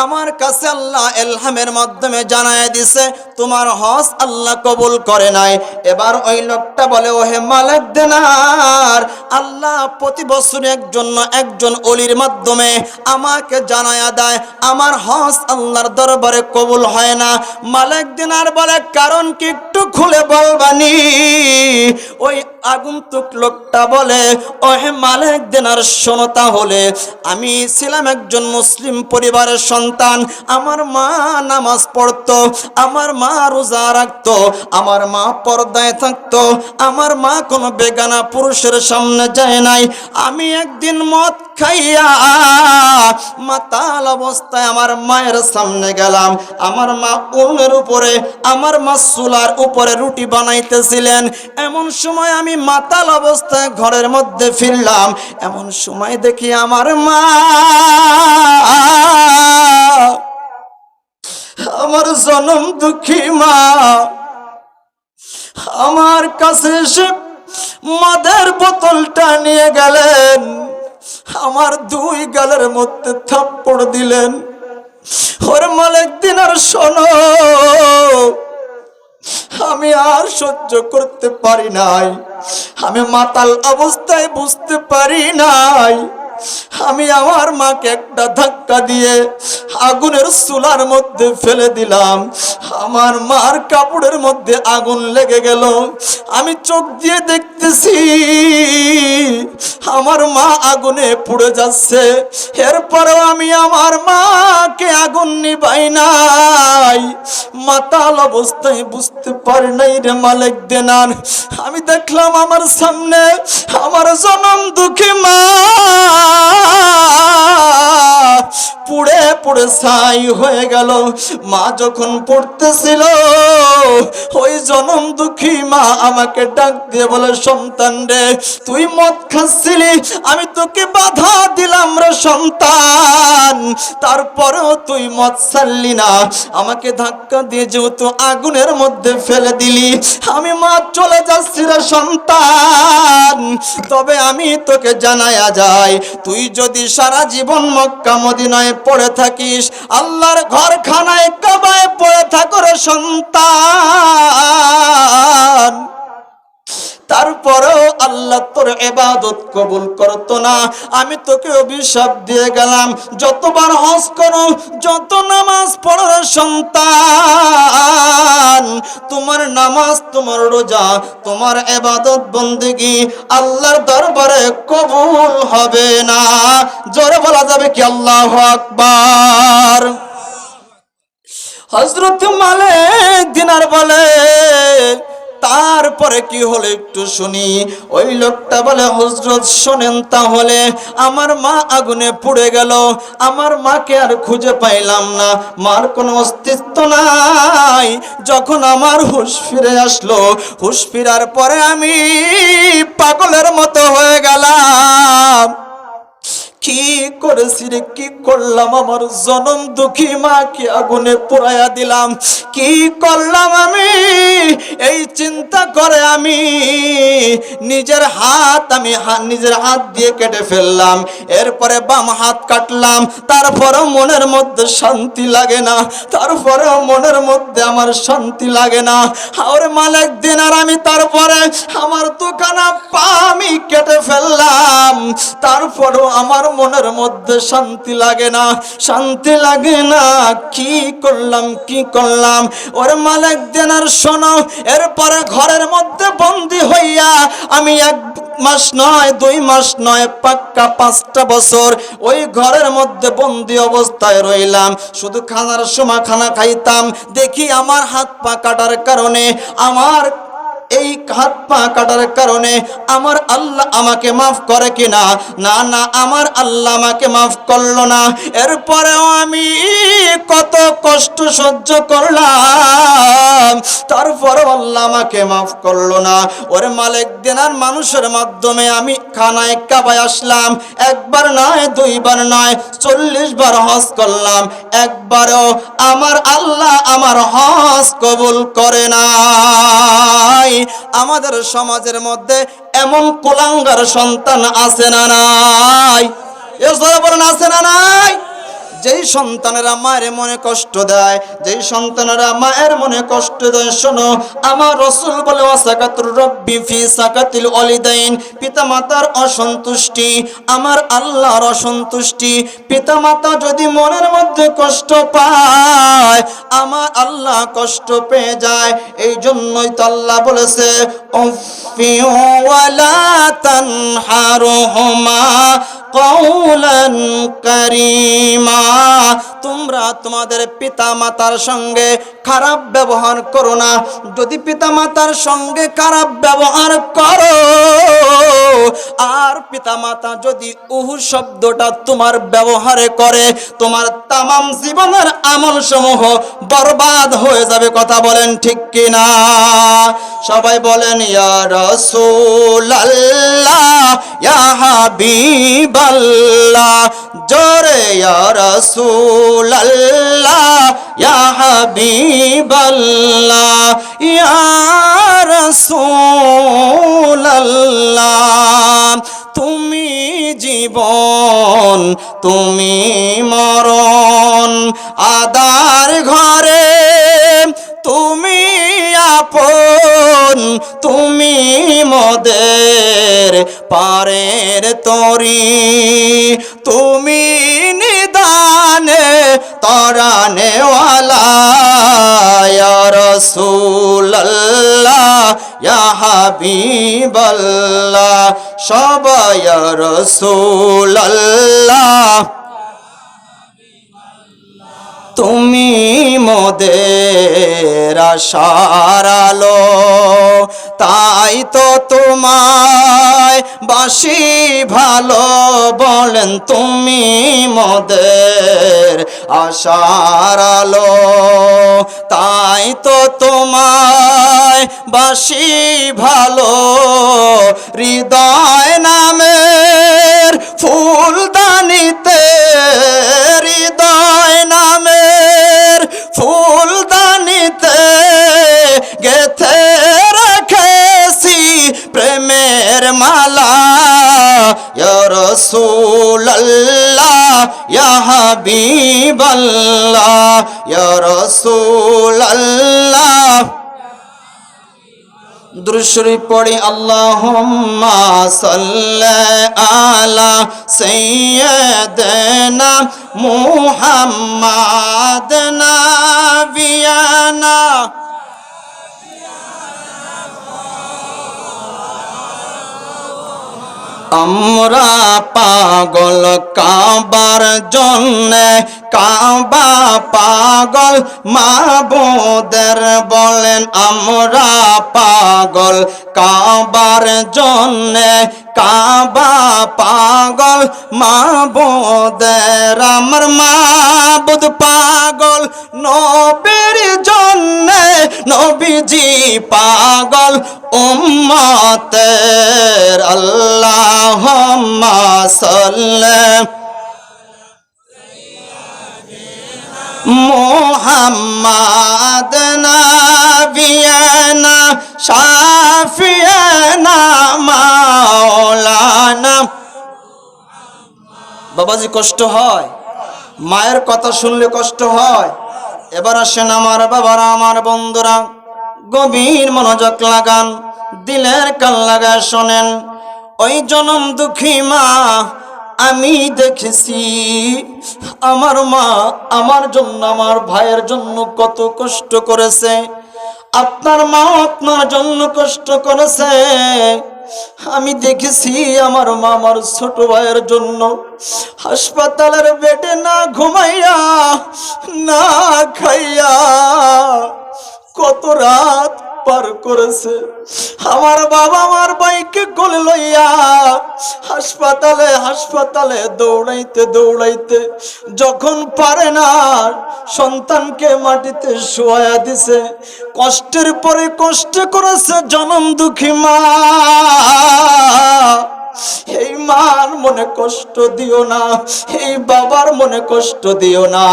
আমার কাছে আল্লাহ এলহামের মাধ্যমে জানায় দিছে তোমার হজ আল্লাহ কবুল করে নাই। এবার ওই লোকটা বলে, ওহে মালিক দিনার, আল্লাহ প্রতি বছর একজন ওলির মাধ্যমে আমাকে জানায়া দেয় আমার হজ আল্লাহর দরবারে কবুল হয় না। মালিক দিনার বলে, কারণ কি একটু খুলে বলবানি? ওই আগন্তুক লোকটা বলে, ওহে মালিক দিনার, শোনো তাহলে, আমি ছিলাম একজন মুসলিম পরিবারের সন্তান, আমার মা নামাজ পড়তো, আমার মা রোজা রাখতো, আমার মা পর্দায় থাকতো, আমার মা কোনো বেগানা পুরুষের সামনে যায় নাই। আমি একদিন মদ খাইয়া মাতাল অবস্থায় আমার মায়ের সামনে গেলাম, আমার মা উনুনের উপরে, আমার মা চুলার উপরে রুটি বানাইতেছিলেন। এমন সময় আমি মাতাল অবস্থায় ঘরের মধ্যে ফিরলাম। এমন সময় দেখি আমার মা, আমার জনম দুঃখী মা, আমার কাছে এসে মদের বোতলটা নিয়ে গেলেন, আমার 2 গালের মধ্যে থাপ্পড় দিলেন। ওরে মালিক দিনার, শোনো, আমি আর সহ্য করতে পারি নাই, আমি মাতাল অবস্থায় বুঝতে পারি নাই আমি আমার মাকে একটা ধাক্কা দিয়ে আগুনের চুলার মধ্যে ফেলে দিলাম। আমার মার কাপড়ের মধ্যে আগুন লেগে গেল। আমি চোখ দিয়ে দেখতেছি আমার মা আগুনে পুড়ে যাচ্ছে। এরপরেও আমি আমার মাকে আগুন নিভাই নাই। মাতাল অবস্থায় বুঝতে পারি নাই রে মালিক দেনান। আমি দেখলাম আমার সামনে আমার জনম দুঃখী মা পুড়ে পুড়ে ছাই হয়ে গেল। মা যখন পড়তেছিল ওই জনম দুঃখী মা আমাকে ডাক দিয়ে বলে, সন্তান রে তুই মদ খাচ্ছিলি, আমি তোকে বাধা দিলাম রে সন্তান, তারপরেও তুই মদ ছাড়লি না। আমাকে ধাক্কা দিয়ে যেহেতু আগুনের মধ্যে ফেলে দিলি, আমি মা চলে যাচ্ছি রে সন্তান। তবে আমি তোকে জানায়া যাই, তুই যদি সারা জীবন মক্কা মদিনায় পড়ে থাকিস, আল্লাহর ঘরখানায় কাবায় পড়ে থাকো রে সন্তান, তারপরেও আল্লাহ তোর ইবাদত কবুল করতো না। আমি তোকে অভিশাপ দিয়ে গেলাম, যতবার হজ করো, যত নামাজ পড়ো রে সন্তান, তোমার নামাজ, তোমার রোজা, তোমার ইবাদত বন্দেগী আল্লাহর দরবারে কবুল হবে না। জোরে বলা যাবে কি আল্লাহু আকবার। হযরত মালিক দিনার বলে, তারপরে কি হলো একটু শুনি। ওই লোকটা বলে, হযরত শোনেন তাহলে, আমার মা আগুনে পুড়ে গেল, আমার মাকে আর খুঁজে পাইলাম না, মার কোনো অস্তিত্ব নাই। যখন আমার হুঁশ ফিরে আসলো, হুঁশ ফিরার পরে আমি পাগলের মতো হয়ে গেলাম। কি করেছি রে, কি করলাম, আমার জনম দুঃখী মাকে আগুনে পোড়াইয়া দিলাম, কি করলাম আমি, এই চিন্তা করে আমি নিজের হাত দিয়ে কেটে ফেললাম। এরপরে বাম হাত কাটলাম, তারপরেও মনের মধ্যে শান্তি লাগে না, তারপরেও মনের মধ্যে আমার শান্তি লাগে না। আর মালিক দিনার আমি তারপরে আমার দুখানা পা আমি কেটে ফেললাম, তারপরেও আমার মনের মধ্যে শান্তি লাগে না, শান্তি লাগে না। কি করলাম, কি করলাম। ওর মালিক দিনার শোনো, এরপরে ঘরের মধ্যে বন্দী হইয়া আমি 1 মাস নয়, 2 মাস নয়, পাক্কা 5টা বছর ওই ঘরের মধ্যে বন্দী অবস্থায় রইলাম। শুধু খানার সময় খানা খাইতাম, দেখি আমার হাত পা কাটার কারণে, আমার এই হাত পা কাটার কারণে আমার আল্লাহ আমাকে মাফ করে কিনা, না না, আমার আল্লাহ আমাকে মাফ করলো না। এরপরেও আমি কত কষ্ট সহ্য করলাম, তারপরেও আল্লাহ আমাকে মাফ করলো না। ওরে মালিক দিনার মানুষের মাধ্যমে আমি খানায় কাবায় আসলাম, 1 বার নয়, 2 বার নয়, 40 বার হজ করলাম, একবারও আমার আল্লাহ আমার হজ কবুল করে নাই। আমাদের সমাজের মধ্যে এমন কুলাঙ্গার সন্তান আছে না নাই? এসব বলেন, আছে না নাই? যেই সন্তানেরা মায়ের মনে কষ্ট দেয়, যেই সন্তানেরা মায়ের মনে কষ্ট দেয়, শোনো আমার রাসূল বলে, ওয়াসাকাতুর রাব্বি ফি সাকাতিল ওয়ালিদাইন, পিতামাতার অসন্তুষ্টি আমার আল্লাহর অসন্তুষ্টি। পিতামাতা যদি মনের মধ্যে কষ্ট পায়, আমার আল্লাহ কষ্ট পেয়ে যায়। এই জন্যই তো আল্লাহ বলেছে, উফি ওয়ালা তানহারহুমা কওলান কারীমা, তোমরা তোমাদের পিতা মাতার সঙ্গে খারাপ ব্যবহার করো না। যদি পিতা মাতার সঙ্গে খারাপ ব্যবহার করো, আর পিতা মাতা যদি উহু শব্দটা তোমার ব্যবহারে করে, তোমার তামাম জীবনের আমল সমূহ বরবাদ হয়ে যাবে। কথা বলেন ঠিক কিনা? সবাই বলেন ইয়া রাসূলুল্লাহ, ইয়া হাবিবাল্লাহ, জোরে ইয়া রাসূলুল্লাহ, ইয়া হাবিবাল্লাহ, ইয়া রাসূলুল্লাহ। তুমি জীবন, তুমি মরণ, আদার ঘরে তুমি আপন বোন তুমি মোদের পারের তরি, তুমি নিদানে তরানেওয়ালা ইয়া রাসূলুল্লাহ ইয়া হাবিবাল্লাহ, সবাই ইয়া রাসূলুল্লাহ তুমি মোদের আশার আলো, তাই তো তোমায় বাসি ভালো, বলেন তুমি মোদের আশার আলো, তাই তো তোমায় বাসি ভালো, হৃদয় নামের ফুলদানিতে, হৃদয় নামের ফুলদানিতে গেথে রেখেছি প্রেমের মালা, ইয়া রাসূলুল্লাহ ইয়া হাবিবাল্লাহ, ইয়া রাসূলুল্লাহ। দুরূদ শরীফ পড়ি আল্লাহুম্মা সাল্লি আলা সাইয়্যিদিনা মুহাম্মাদ নাবিয়ানা। আমরা পাগল কাবার জন্যে, কাবা পাগল মাবুদের বলেন, আমরা পাগল কাবার জন্যে, কাবা পাগল মাবুদের, আমার মাবুদ পাগল নবীর জন্যে, নবীজি পাগল উম্মতের, আল্লাহুম্মা সাল্লি মুহাম্মাদ নাবিয়ানা শাফিয়ানা মাওলানা। বাবাজি কষ্ট হয়, মায়ের কথা শুনলে কষ্ট হয়। এবার আসেন আমার বাবারা, আমার বন্ধুরা, গভীর মনোযোগ লাগান, দিলের কান লাগায় শোনেন। ওই জনম দুঃখী মা আমি দেখেছি, আমার মা আমার জন্য, আমার ভাইয়ের জন্য কত কষ্ট করেছে। আপনার মা আপনার জন্য কষ্ট করেছে। আমি দেখেছি আমার মা আমার ছোট ভাইয়ের জন্য হাসপাতালের বেডে না ঘুমাইয়া না খাইয়া কত রাত পার করেছে। আমার বাবা আমার ভাইকে কোলে লইয়া হাসপাতালে হাসপাতালে দৌড়াইতে দৌড়াইতে যখন পারে না সন্তানকে মাটিতে শোয়া দিছে। কষ্টের পরে কষ্ট করেছে জনম দুঃখী মা। এই মার মনে কষ্ট দিও না, এই বাবার মনে কষ্ট দিও না।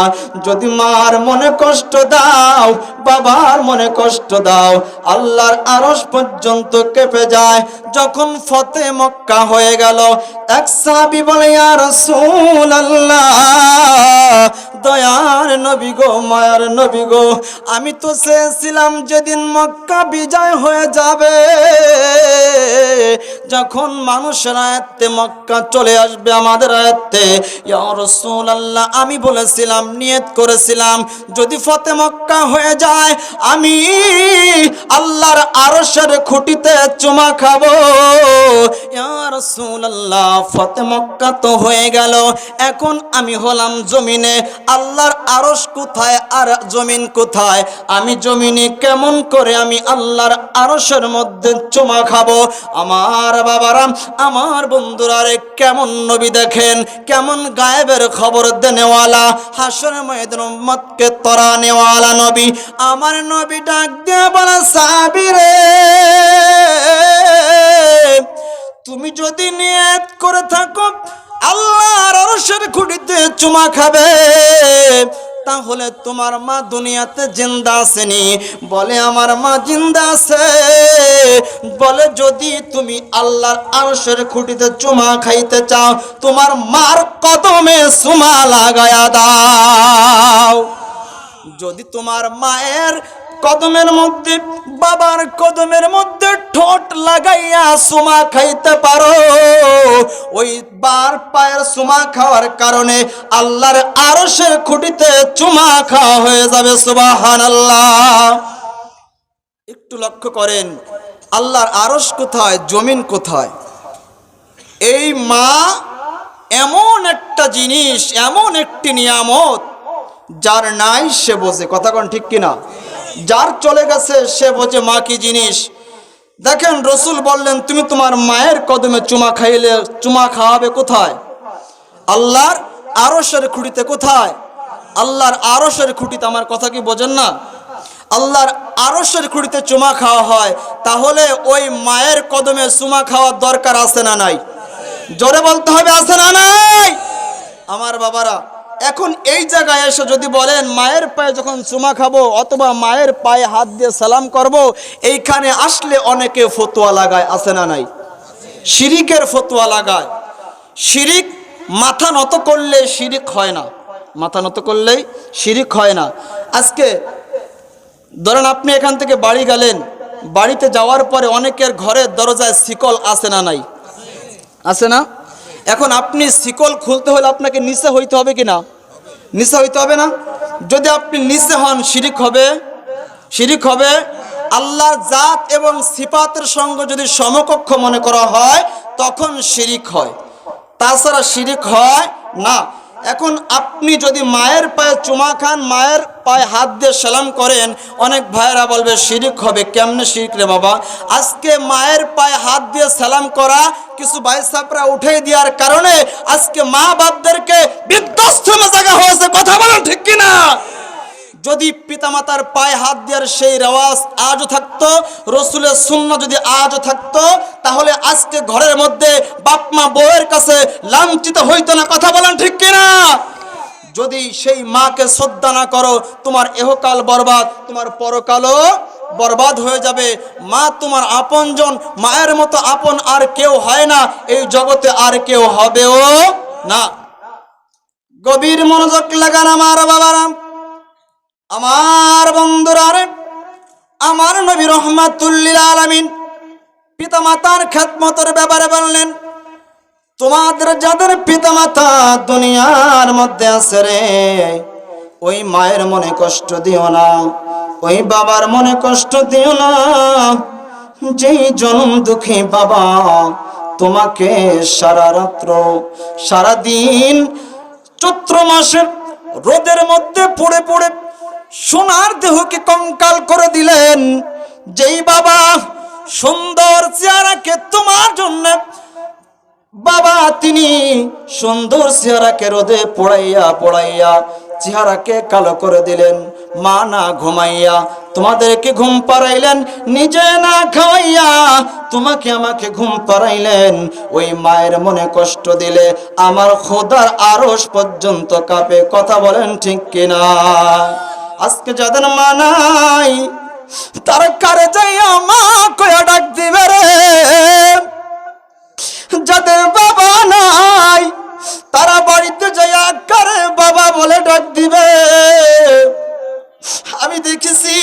যদি মার মনে কষ্ট দাও, বাবার মনে কষ্ট দাও, আল্লাহর আরশ পর্যন্ত কেঁপে যায়। যখন ফতে মক্কা হয়ে গেল, এক সাহাবী বলে, ইয়া রাসূলুল্লাহ, দয়ার নবী গো, মায়ার নবী গো, আমি তো চেয়েছিলাম যেদিন মক্কা বিজয় হয়ে যাবে, যখন মানুষের আয়ত্তে মক্কা চলে আসবে আমাদের আয়ত্তে, ইয়া রাসূলুল্লাহ, আমি বলেছিলাম, নিয়ত করেছিলাম, যদি ফতে মক্কা হয়ে যায় আমি আল্লাহর আরশের খুঁটিতে চুমা খাবো। ইয়া রাসূলুল্লাহ, ফতে মক্কা তো হয়ে গেল, এখন আমি হলাম জমিনে, আল্লাহর আরশ কোথায় আর জমিন কোথায়? আমি জমিনে কেমন করে আমি আল্লাহর আরশের মধ্যে চুমা খাবো? আমার বাবারা, আমার বন্ধুরা রে, কেমন নবী দেখেন, কেমন গায়েবের খবর দেনেওয়ালা, হাসরের ময়দানে উম্মতকে তরানেওয়ালা নবী। আমার নবী ডাক দিয়ে বলে, সাহাবী রে, তুমি যদি নিয়ত করে থাকো আল্লাহর আরশের খুঁটিতে চুমা খাবে, তাহলে তোমার মা দুনিয়াতে জিন্দা আসেনি? বলে, আমার মা জিন্দা আছে। বলে, যদি তুমি আল্লাহর আরশের খুঁটিতে চুমা খাইতে চাও, তোমার মার কদমে চুমা লাগায়া দাও। যদি তোমার মায়ের কদমের মধ্যে, বাবার কদমের মধ্যে ঠোঁট লাগাইয়া সুমা খাইতে পারো, ওই বার পায়ের সুমা খাওয়ার কারণে আল্লাহর আরশের খুঁটিতে চুমা খাওয়া হয়ে যাবে। সুবহানাল্লাহ। একটু লক্ষ্য করেন, আল্লাহর আরশ কোথায়, জমিন কোথায়? এই মা এমন একটা জিনিস, এমন একটি নিয়ামত, যার নাই সে বোঝে। কথা কোন ঠিক কিনা? যার চলে গেছে সে বোঝে মা কি জিনিস। দেখেন, রসুল বললেন তুমি তোমার মায়ের কদমে চুমা খাইলে চুমা খাওয়াবে কোথায়? আল্লাহর আরশের খুঁটিতে। কোথায়? আল্লাহর আরশের খুঁটিতে। আমার কথা কি বোঝেন না? আল্লাহর আরশের খুঁটিতে চুমা খাওয়া হয়, তাহলে ওই মায়ের কদমে চুমা খাওয়ার দরকার আছে না নাই? জোরে বলতে হবে, আছে না নাই? আমার বাবারা, এখন এই জায়গায় এসে যদি বলেন মায়ের পায়ে যখন চুমা খাবো অথবা মায়ের পায়ে হাত দিয়ে সালাম করব, এইখানে আসলে অনেকে ফতোয়া লাগায়, আছে না নাই? শিরিকের ফতোয়া লাগায়। শিরিক, মাথা নত করলে শিরিক হয় না, মাথা নত করলেই শিরিক হয় না। আজকে ধরেন আপনি এখান থেকে বাড়ি গেলেন, বাড়িতে যাওয়ার পরে অনেকের ঘরের দরজায় শিকল আছে না নাই? আছে না? এখন আপনি শিকল খুলতে হলে আপনাকে নিচে হইতে হবে কি না? নিচে হইতে হবে না? যদি আপনি নিচে হন শিরিক হবে, শিরিক হবে। আল্লাহর জাত এবং সিফাতের সঙ্গে যদি সমকক্ষ মনে করা হয় তখন শিরিক হয়, তাছাড়া শিরিক হয় না। এখন আপনি যদি মায়ের পায়ে চুমা খান, মায়ের পায়ে হাত দিয়ে সালাম করেন, অনেক ভাইয়েরা বলবে শিরিক হবে। কেমনে শিরিক রে বাবা? আজকে মায়ের পায়ে হাত দিয়ে সালাম করা কিছু ভাই সাপরা উঠে দেওয়ার কারণে আজকে মা বাপদেরকে বৃদ্ধাশ্রমে জায়গা হয়েছে। কথা বলেন ঠিক কিনা? যদি পিতামাতার পায়ে হাত দেওয়ার সেই রেওয়াজ আজও থাকতো, রসুলের সুন্নাহ যদি আজও থাকতো, তাহলে আজকে ঘরের মধ্যে বাপ মা বউয়ের কাছে লাঞ্ছিত হইতো না। কথা বলেন ঠিক কিনা? যদি সেই মাকে শ্রদ্ধা না করো, তোমার এহকাল বরবাদ, তোমার পরকালও বরবাদ হয়ে যাবে। মা তোমার আপনজন, মায়ের মতো আপন আর কেউ হয় না, এই জগতে আর কেউ হবেও না। গভীর মনোযোগ লাগান আমার বাবারা, আমার বন্ধুরা। রে আমার নবী রাহমাতুল লিল আলামিন পিতামাতার খেদমতের ব্যাপারে বললেন, তোমাদের যাদের পিতামাতা দুনিয়ার মধ্যে আছে রে, ওই মায়ের মনে কষ্ট দিও না, ওই বাবার মনে কষ্ট দিও না। যেই জনম দুঃখী বাবা তোমাকে সারা রাত্র সারা দিন চৈত্র মাসের রোদের মধ্যে পড়ে পড়ে সোনার দেহকে কঙ্কাল করে দিলেন, যেই বাবা সুন্দর চেহারাকে তোমার জন্য, বাবা তিনি সুন্দর চেহারাকে রোদে পোড়াইয়া পোড়াইয়া চেহারাকে কালো করে দিলেন, মা না ঘুমাইয়া তোমাদেরকে ঘুম পাড়াইলেন, নিজে না খাওয়াইয়া তোমাকে আমাকে ঘুম পাড়াইলেন। ওই মায়ের মনে কষ্ট দিলে আমার খোদার আরশ পর্যন্ত কাঁপে। কথা বলেন ঠিক কিনা? আজকে যাদের মা নাই তারা কারে যাইয়া মা কয়া ডাক দিবে রে? যাদের বাবা নাই তারা বাড়িতে যাইয়া কারে বাবা বলে ডাক দিবে? আমি দেখেছি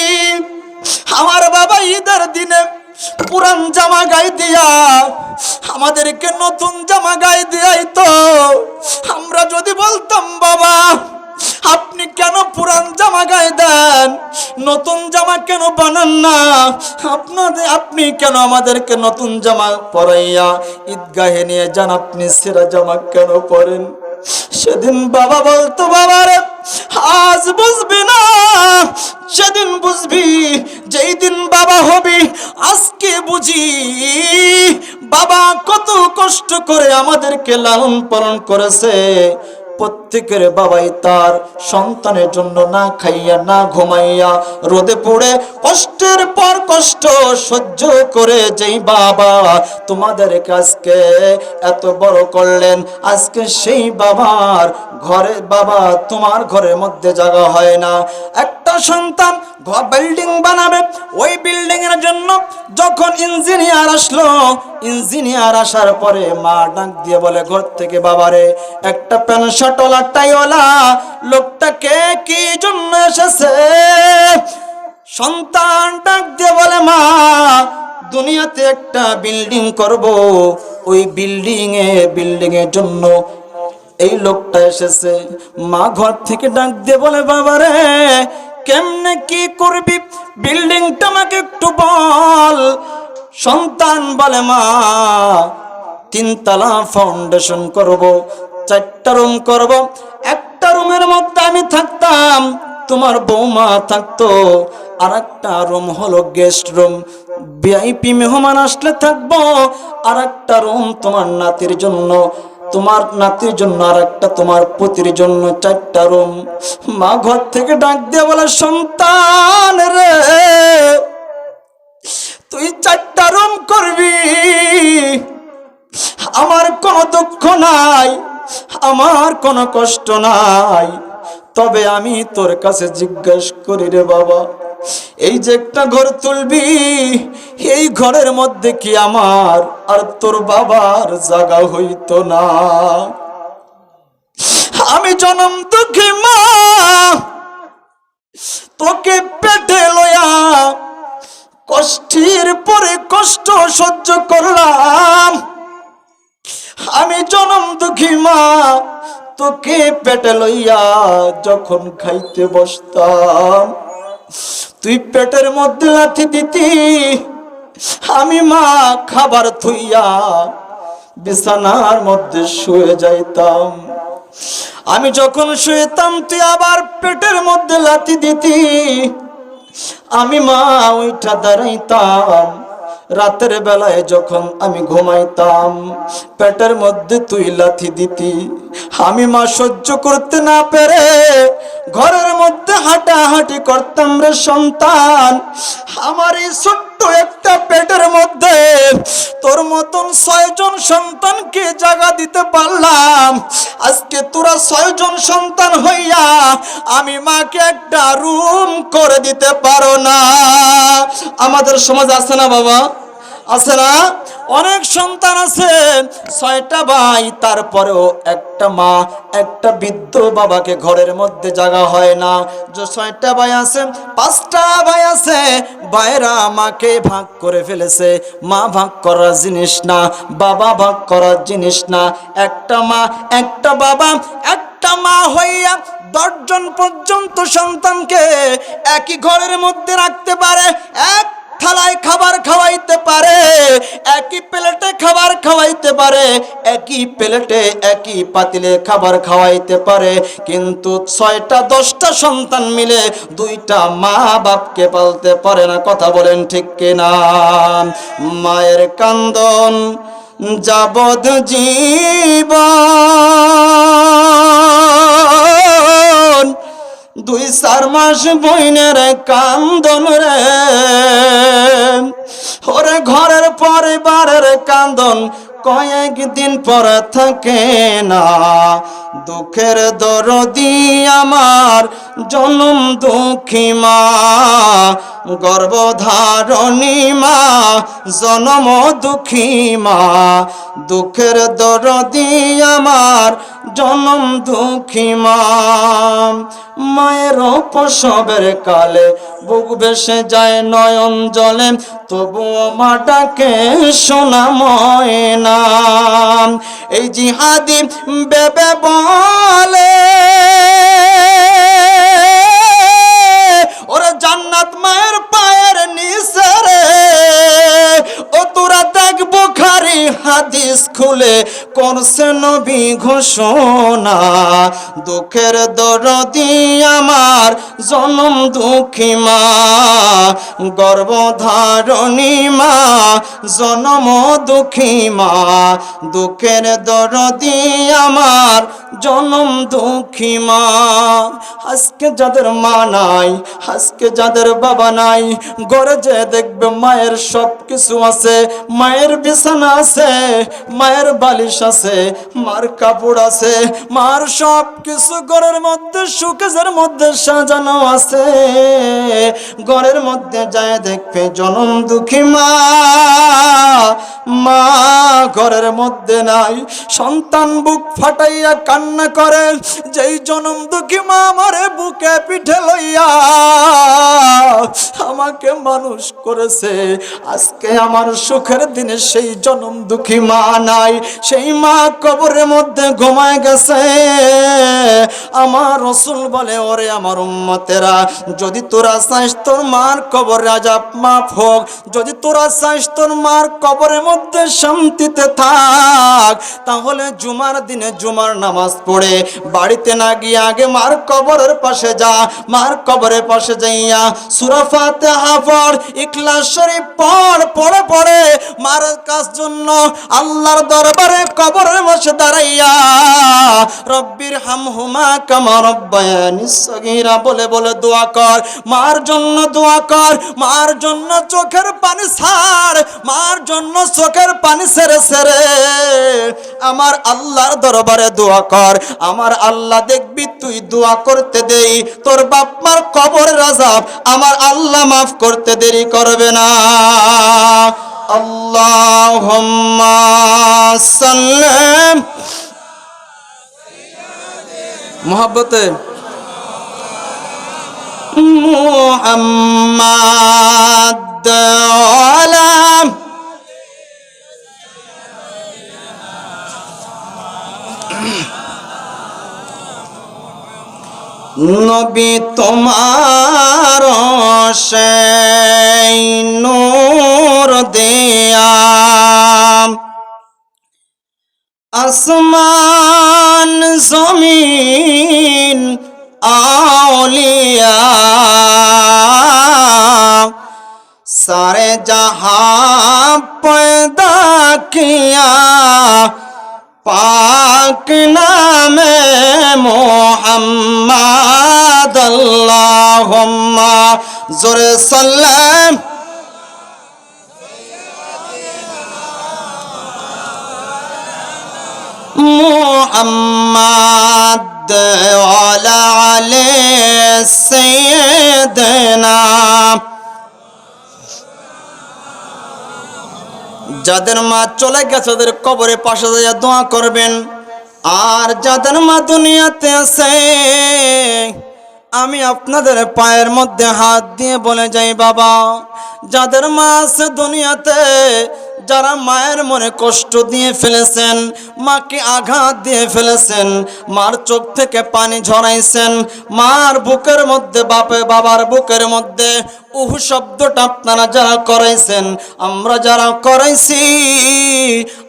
আমার বাবা ঈদের দিনে পুরান জামা গায়ে দিয়া আমাদেরকে নতুন জামা গায়ে দিয়াই তো, আমরা যদি বলতাম বাবা আপনি কেন পুরান জামা গায়ে দেন, নতুন জামা কেন বানান না, আপনি কেন আমাদেরকে নতুন জামা পরাইয়া ঈদগাহে নিয়ে যান, আপনি ছেঁড়া জামা কেন পরেন? সেদিন বাবা বলতো, বাবারে আজ বুঝবি না, সেদিন বুঝবি। যেই দিন বাবা হবি আজকে বুঝি বাবা কত কষ্ট করে আমাদেরকে লালন পালন করেছে। প্রত্যেকের বাবাই তার সন্তানের জন্য না খাইয়া না ঘুমাইয়া রোদে পড়ে কষ্টের পর কষ্ট সহ্য করে যেই বাবা তোমাদেরকে আজকে এত বড় করলেন, আজকে সেই বাবার ঘরে বাবা তোমার ঘরের মধ্যে জায়গা হয় না। একটা সন্তান বিল্ডিং বানাবে, ওই বিল্ডিং এর জন্য যখন ইঞ্জিনিয়ার আসলো, ইঞ্জিনিয়ার আসার পরে মা ডাক দিয়ে বলে ঘর থেকে, বাবারে একটা প্যান্ট শার্টওয়ালা টাইওয়ালা লোকটাকে কি জন্য এসেছে? সন্তান ডাক দিয়ে বলে, মা দুনিয়াতে একটা বিল্ডিং করব, ওই বিল্ডিং এর জন্য এই লোকটা এসেছে। মা ঘর থেকে ডাক দিয়ে বলে, বাবা রে কেমনে কি করবি, বিল্ডিংটা আমাকে একটু বল। সন্তান বলে, মা 3 তলা ফাউন্ডেশন করব, 4টা রুম করব। একটা রুমের মধ্যে আমি থাকতাম, তোমার বৌমা থাকতো, আর একটা রুম হলো গেস্ট রুম, ভিআইপি মেহমান আসলে থাকবো। আর একটা রুম তোমার নাতির জন্য, তোমার নাতির জন্য, আর একটা তোমার পুতির জন্য, 4টা রুম। মা ঘর থেকে ডাক দিয়ে বলে, সন্তান রে তুই 4টা রুম করবি, আমার কোনো দুঃখ নাই, আমার কোনো কষ্ট নাই। তবে আমি তোর কাছে জিজ্ঞেস করি রে বাবা, এই যে একটা ঘর তুলবি, এই ঘরের মধ্যে কি আমার আর তোর বাবার জায়গা হইতো না? আমি জনম দুঃখী মা, তোকে পেটে লয়া কষ্টের পরে কষ্ট সহ্য করলাম। আমি জনম দুঃখী মা, তোকে পেটে লইয়া যখন খাইতে বসতাম, তুই পেটের মধ্যে লাথি দিতি, আমি মা খাবার থুইয়া বিছানার মধ্যে শুয়ে যাইতাম। আমি যখন শুয়েতাম তুই আবার পেটের মধ্যে লাথি দিতি, আমি মা ওইটা দাঁড়াইতাম। রাতের বেলায় যখন আমি ঘুমাইতাম, পেটের মধ্যে তুই লাথি দিতি, আমি মা সহ্য করতে না পেরে ঘরের মধ্যে হাঁটাহাঁটি করতাম রে সন্তান। আমার এই ছোট্ট একটা পেটের মধ্যে তোর মতন 6 জন সন্তানকে জায়গা দিতে পারলাম। আজকে তোরা 6 জন সন্তান হইয়া আমি মাকে একটা রুম করে দিতে পারো না। আমাদের সমাজ আছে না বাবা, আছে না? অনেক সন্তান আছে, 6টা ভাই, তারপরেও একটা মা, একটা বৃদ্ধ বাবাকে ঘরের মধ্যে জায়গা হয় না। যে 6টা ভাই আছে, 5টা ভাই আছে, ভাইরা মাকে ভাগ করে ফেলেছে। মা ভাগ করার জিনিস না, বাবা ভাগ করার জিনিস না। একটা মা, একটা বাবা, একটা মা হইয়া 10 জন পর্যন্ত সন্তানকে একই ঘরের মধ্যে রাখতে পারে, এক থালায় খাবার খাওয়াইতে পারে, একই প্লেটে খাবার খাওয়াইতে পারে, একই প্লেটে একই পাতিলে খাবার খাওয়াইতে পারে। কিন্তু 6টা 10টা সন্তান মিলে 2টা মা বাপকে পালতে পারে না। কথা বলেন ঠিক কিনা? মায়ের কান্দন যাবদ জীবন, 2-4 মাস বইনের কান্দন রে, ওরে ঘরের পরিবারের কান্দন কয়েকদিন পর থাকে না। দুঃখের দরদি আমার জনম দুঃখী মা, গর্ভধারণী মা, জনম দুঃখী মা। দুঃখের দরদি আমার জনম দুঃখী মা। মায়ের প্রসবের কালে বুক ভেসে যায় নয়ন জলে, তবুও মা ডাকে সোনা ময়না। এই জিহাদি বেবে বলে, ওরে জান্নাত মায়ের পায়ের নিচে রে। ও তোরা দেখ বুখারী হাদিস খুলে করছে নবী ঘোষণা। দুঃখের দরদি আমার জনম দুঃখী মা, গর্ভধারণী মা, জনম দুঃখী মা। দুঃখের দরদি আমার জনম দুঃখী মা। আজকে যাদের মা নাই, আজকে যাদের বাবা নাই, ঘরে যে দেখবে মায়ের সব কিছু আছে, মায়ের বিছানা আছে, মায়ের বালিশ আছে, মার কাপড় আছে, মার সব কিছু ঘরের মধ্যে শোকেজের মধ্যে সাজানো আছে। ঘরের মধ্যে যায় দেখবে জনম দুঃখী মা, মা ঘরের মধ্যে নাই, সন্তান বুক ফাটাইয়া কান্না করে, যেই জনম দুঃখী মা আমারে বুকে পিঠে লইয়া আমাকে মানুষ করেছে, আজকে আমার সুখের দিনে সেই জনম দুঃখী মা নাই, সেই মা কবরের মধ্যে ঘুমায় গেছে। আমার রাসূল বলে, ওরে আমার উম্মতেরা, যদি তোরা চাস তোর মার কবরে আযাব মাফ হোক, যদি তোরা চাস তোর মার কবরের মধ্যে শান্তিতে থাক, তাহলে জুমার দিনে জুমার নামাজ পড়ে বাড়িতে না গিয়ে আগে মার কবরের পাশে যা, মার কবরের পাশে যাইয়া সূরা ফাতিহা পড়, ইখলাস শরীফ পড়, পড়ে পড়ে মার কাছ জন্য আল্লাহর দরবারে কবরের পাশে দাঁড়াইয়া রব্বির হামহুমা কামা রব্বায়ানি সগীরা বলে বলে দোয়া কর, মার জন্য দোয়া কর, মার জন্য চোখের পানি ছাড়, মার জন্য চোখের পানি ছেড়ে ছেড়ে আমার আল্লাহর দরবারে দোয়া কর। আমার আল্লাহ দেখবি তুই দোয়া করতে দেই তোর বাপ মার কবরের আযাব আমার আল্লাহ মাফ করতে দেরি করবে না। আল্লাহুম্মা সাল্লি মোহাব্বতে মুহাম্মাদ আলা নবী তোমার সেই নূর দিয়া আসমান জমিন আউলিয়া सारे जहां पैदा किया पाक नामे मोहम्मद अल्लाहुम्मा ज़ोरे सल्लम मोहम्मद वाला आले सैयदना। যাদের মা চলে গেছে তাদের কবরের পাশে যাইয়া দোয়া করবেন, আর যাদের মা দুনিয়াতে আছে আমি আপনাদের পায়ের মধ্যে হাত দিয়ে বলে যাই, বাবা যাদের মা আছে দুনিয়াতে, যারা মায়ের মনে কষ্ট দিয়ে ফেলেছেন, মাকে আঘাত দিয়ে ফেলেছেন, মার চোখ থেকে পানি ঝরাইছেন, মার বুকের মধ্যে বাবার বুকের মধ্যে উহু শব্দটা আপনারা যারা করাইছেন, আমরা যারা করাইছি,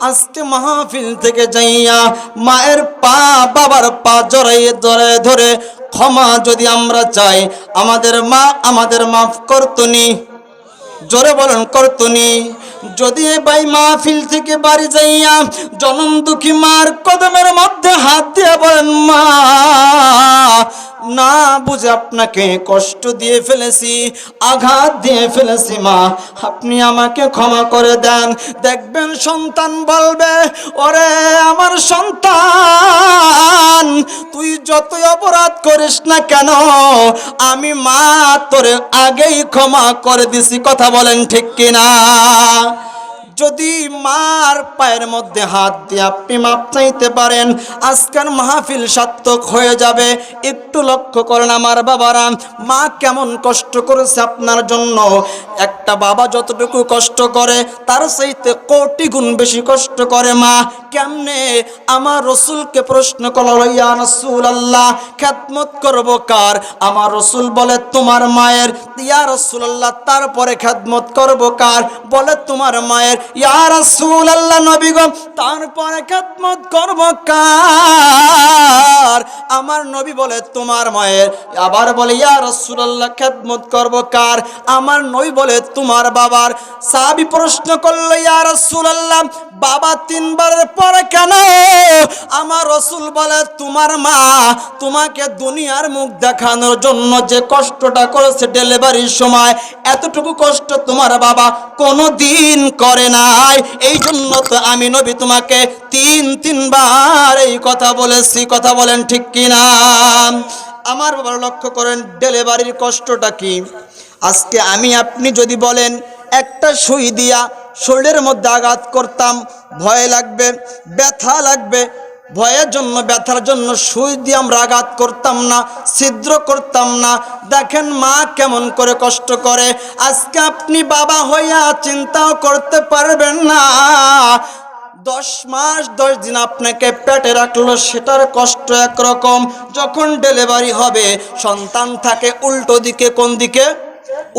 আজকে মাহফিল থেকে যাইয়া মায়ের পা বাবার পা জড়াইয়ে ধরে ধরে ক্ষমা যদি আমরা চাই, আমাদের মা আমাদের মাফ করতনি, জোরে বলেন করতনি। যদি ভাই মাহফিল থেকে বাড়ি যাইয়া জনম দুঃখী মার কদমের মধ্যে হাত দিয়ে বলেন, মা না বুঝে আপনাকে কষ্ট দিয়ে ফেলেছি, আঘাত দিয়ে ফেলেছি, মা আপনি আমাকে ক্ষমা করে দেন, দেখবেন সন্তান বলবে, ওরে আমার সন্তান তুই যতই অপরাধ করিস না কেন আমি মা তোরে আগেই ক্ষমা করে দিছি। কথা বলেন ঠিক কিনা? যদি মার পায়ের মধ্যে হাত দিয়ে আপনি মাপ চাইতে পারেন, আজকের মাহফিল সার্থক হয়ে যাবে। একটু লক্ষ্য করেন আমার বাবারা, মা কেমন কষ্ট করেছে আপনার জন্য। একটা বাবা যতটুকু কষ্ট করে তার চাইতে কোটি গুণ বেশি কষ্ট করে মা। কেমনে? আমার রসুলকে প্রশ্ন করল, ইয়া রাসূলুল্লাহ খেদমত করব কার? আমার রসুল বলে তোমার মায়ের। ইয়া রাসূলুল্লাহ তারপরে খেদমত করব কার? বলে তোমার মায়ের। ইয়া রাসূলুল্লাহ নবী গো তারপরে খেদমত করব কার? আমার নবী বলে তোমার মায়ের। আবার বলে ইয়া রাসূলুল্লাহ খেদমত করব কার? আমার নবী বলে তোমার বাবার। সাহাবী প্রশ্ন করল, ইয়া রাসূলুল্লাহ বাবা তিনবারের পরে কেন? আমার রাসূল বলে তোমার মা তোমাকে দুনিয়ার মুখ দেখানোর জন্য যে কষ্টটা করেছে ডেলিভারির সময়, এতটুকু কষ্ট তোমার বাবা কোনোদিন করে নাই। এই জন্য তো আমি নবী তোমাকে তিনবার এই কথা বলেছি। কথা বলেন ঠিক কিনা? আমার বাবার লক্ষ্য করেন ডেলিভারির কষ্টটা কি। আজকে আমি আপনি যদি বলেন একটা সুই দিয়া শরীরের মধ্যে আঘাত করতাম, ভয় লাগবে, ব্যথা লাগবে, ভয়ের জন্য ব্যথার জন্য সুই দিয়ে আমরা আঘাত করতাম না, ছিদ্র করতাম না। দেখেন মা কেমন করে কষ্ট করে। আজকে আপনি বাবা হইয়া চিন্তাও করতে পারবেন না, 10 মাস 10 দিন আপনাকে পেটে রাখলো, সেটার কষ্ট একরকম। যখন ডেলিভারি হবে সন্তান থাকে উল্টো দিকে, কোন দিকে?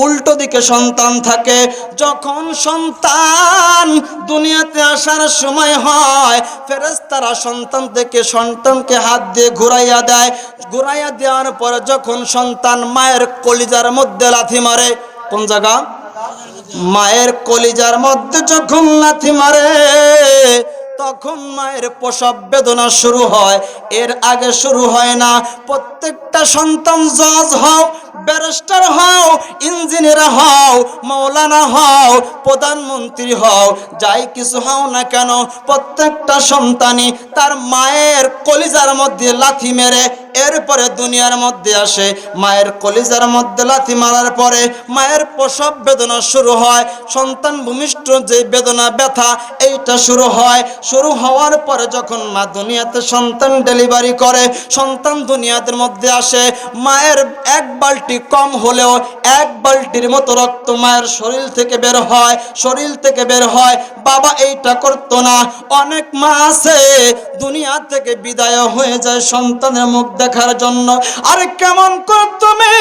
উল্টো দিকে সন্তান থাকে। যখন সন্তান দুনিয়াতে আসার সময় হয়, ফেরেশতারা সন্তানকে হাত দিয়ে ঘুরাইয়া দেয়। ঘুরাইয়া দেওয়ার পরে যখন সন্তান মায়ের কলিজার মধ্যে লাথি মারে, কোন জায়গা? মায়ের কলিজার মধ্যে যখন লাথি মারে, তখন মায়ের প্রসব বেদনা শুরু হয়। এর আগে শুরু হয় না। প্রত্যেকটা সন্তান জজ হও, ব্যারিস্টার হও, ইঞ্জিনিয়ার হও, মৌলানা হও, প্রধানমন্ত্রী হও, যাই কিছু হও না কেন, প্রত্যেকটা সন্তানই তার মায়ের কলিজার মধ্যে লাথি মেরে এরপরে দুনিয়ার মধ্যে আসে। মায়ের কলিজার মধ্যে লাথি মারার পরে মায়ের প্রসব বেদনা শুরু হয়। সন্তান ভূমিষ্ঠ যে বেদনা, ব্যথা, এইটা শুরু হয়। শুরু হওয়ার পরে যখন মা দুনিয়াতে সন্তান ডেলিভারি করে, সন্তান দুনিয়াদের মধ্যে আসে, মায়ের 1 বালতি কম হলেও 1 বালতির মতো রক্ত মায়ের শরীর থেকে বের হয়, শরীর থেকে বের হয়। বাবা এইটা করতো না। অনেক মা আছে দুনিয়া থেকে বিদায় হয়ে যায় সন্তানের মুখ দেখার জন্য। আরে কেমন করে তুমি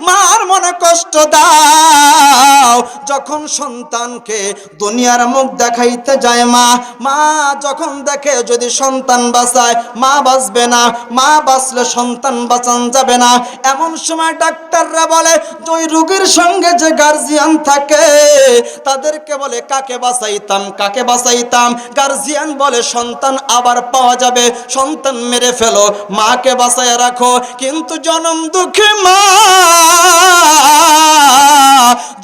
মার মনে কষ্ট দাও? যখন সন্তানকে দুনিয়ার মুখ দেখাইতে যায় মা যখন দেখে যদি সন্তান বাঁচায়, মা বাঁচবে না, মা বাঁচলে সন্তান বাঁচান যাবে না, এমন সময় ডাক্তাররা বলে ওই রোগীর সঙ্গে যে গার্জিয়ান থাকে তাদেরকে বলে কাকে বাঁচাইতাম, কাকে বাঁচাইতাম। গার্জিয়ান বলে সন্তান আবার পাওয়া যাবে, সন্তান মেরে ফেলো, মাকে বাঁচায় রাখো। কিন্তু জনম দুঃখী মা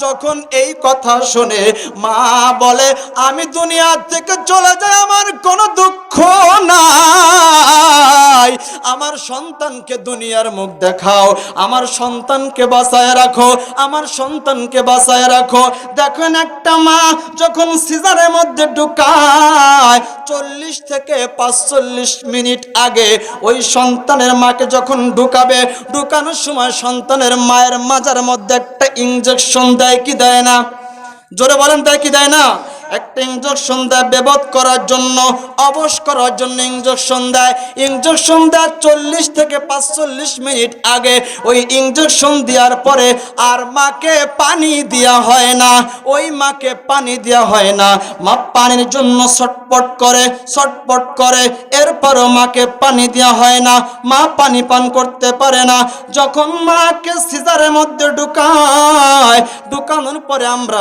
যখন এই কথা শুনে, মা বলে আমি দুনিয়া থেকে চলে যাই, আমার কোনো দুঃখ নাই, আমার সন্তানকে দুনিয়ার মুখ দেখাও, আমার সন্তানকে বাঁচায় রাখো, আমার সন্তানকে বাঁচায় রাখো। দেখেন একটা মা যখন সিজারের মধ্যে ঢুকায়, 40 থেকে 45 মিনিট আগে ওই সন্তানের মাকে যখন ঢুকাবে, ঢুকানোর সময় সন্তানের মায়ের মাজার মধ্যে একটা ইনজেকশন দেয় কি দেয় না? জোরে বলেন, দেয় কি দেয় না? একটা ইনজেকশন দেয় বেবদ করার জন্য, অবশ করার জন্য ইনজেকশন দেয়। ইনজেকশন দেয় 40 থেকে 45 মিনিট আগে। ওই ইনজেকশন দেওয়ার পরে আর মাকে পানি দেওয়া হয় না, ওই মাকে পানি দেওয়া হয় না। মা পানির জন্য ছটপট করে, ছটপট করে, এরপরও মাকে পানি দেওয়া হয় না, মা পানি পান করতে পারে না। যখন মাকে সিজারের মধ্যে ঢুকায়, ঢুকানোর পরে আমরা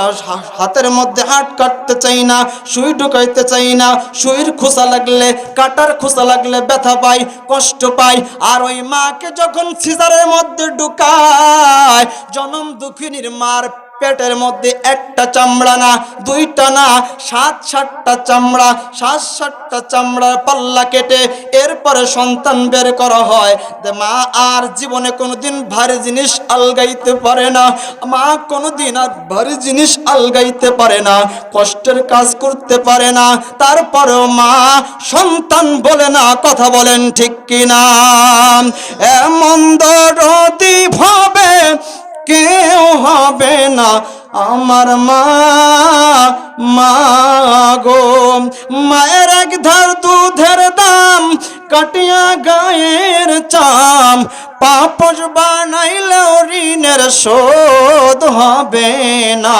হাতের মধ্যে হাত কাটতে চাই না, সুই ঢুকাইতে চাই না। সুইয়ের খোসা লাগলে, কাটার খোসা লাগলে ব্যথা পাই, কষ্ট পাই। আর ওই মাকে যখন সিজারের মধ্যে ঢুকায়, জনম দুঃখিনীর মার পেটের মধ্যে একটা চামড়া না, 2টা না, 7-7টা চামড়া, 7-7টা চামড়ার পাল্লা কেটে এরপরে সন্তান বের করা হয়। মা আর জীবনে কোনোদিন ভারী জিনিস আলগাইতে পারে না, মা কোনোদিন আর ভারী জিনিস আলগাইতে পারে না, কষ্টের কাজ করতে পারে না। তারপরেও মা সন্তান বলে না, কথা বলেন ঠিক কিনা? এমন দরদি ভাবে কেউ হবে না আমার মা, মা গো। মায়ের 1 ধার দুধের দাম কাটিয়া গায়ের চাম, পাপস বানাইলেও ঋণের শোধ হবে না।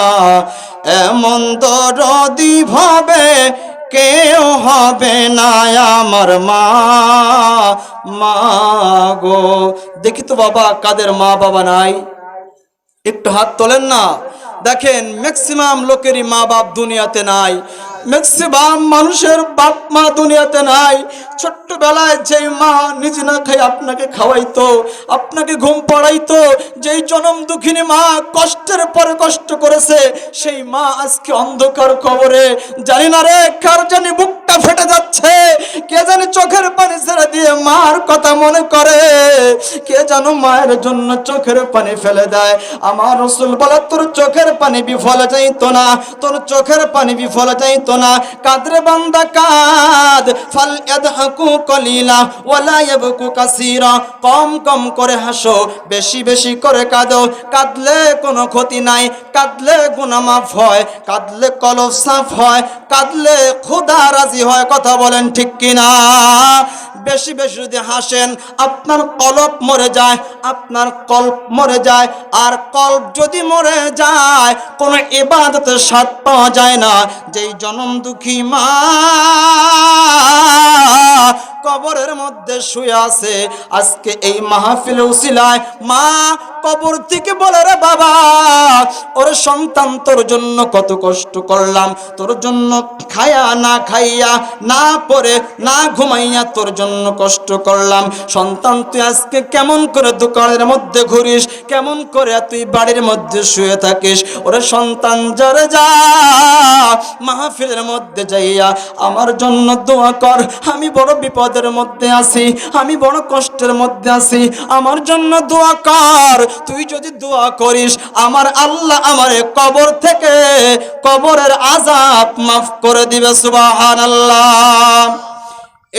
এমন দরদি ভাবে কেউ হবে না আমার মা, মা গো। দেখি তো বাবা, কাদের মা বাবা নাই? একটু হাত তোলেন না। দেখেন ম্যাক্সিমাম লোকেরই মা বাপ দুনিয়াতে নাই। ম্যাক্সিমাম মানুষের বাপ মা দুনিয়াতে নাই। ছোট্টবেলায় যেই মা নিজে না খাই আপনাকে খাওয়াইতো, আপনাকে ঘুম পড়াইতো, যেই জনম দুঃখিনী মা কষ্টের পরে কষ্ট করেছে, সেই মা আজকে অন্ধকার কবরে। জানি না রে কার জানি বুকটা ফেটে যাচ্ছে, কে জানি চোখের পানি ছেড়ে দিয়ে মার কথা মনে করে, কে জানো মায়ের জন্য চোখের পানি ফেলে দেয়। আমার রাসূল বলে তোর চোখের পানি বিফলে যাইতো না, তোর চোখের পানি বিফলে যাইতো না। কাদরে বান্দা কাদ, ফাল ইয়াদহাকু কলিলা ওয়ালা ইয়াবকু কাসীরা। কম কম করে হাসো, বেশি বেশি করে কাঁদো। কাঁদলে কোনো ক্ষতি নাই, কাঁদলে গুনাহ মাফ হয়, কাঁদলে কলব সাফ হয়, কাঁদলে খোদা রাজি হয়। কথা বলেন ঠিক কিনা? বেশি বেশি যদি হাসেন আপনার কলব মরে যায়, আপনার কল্প মরে যায়। আর কল্প যদি মরে যায় কোনো ইবাদতের স্বাদ পাওয়া যায় না। যেই জনম দুঃখী মা কবরের মধ্যে শুয়ে আছে, আজকে এই মাহফিলে উসিলায় মা কবর থেকে বলে রে বাবা, ওরে সন্তান তোর জন্য কত কষ্ট করলাম, তোর জন্য খায়া না খাইয়া না পরে না ঘুমাইয়া তোর জন্য কষ্ট করলাম। সন্তান তুই আজকে কেমন করে দোকানের মধ্যে ঘুরিস, কেমন করে তুই বাড়ির মধ্যে শুয়ে থাকিস। ওরে সন্তান জরে যা মাহফিলের মধ্যে যাইয়া আমার জন্য দোয়া কর, আমি বড় বিপদের মধ্যে আছি, আমি বড় কষ্টের মধ্যে আছি, আমার জন্য দোয়া কর। তুই যদি দোয়া করিস আমার আল্লাহ আমারে কবর থেকে কবরের আযাব মাফ করে দিবে। সুবহানাল্লাহ।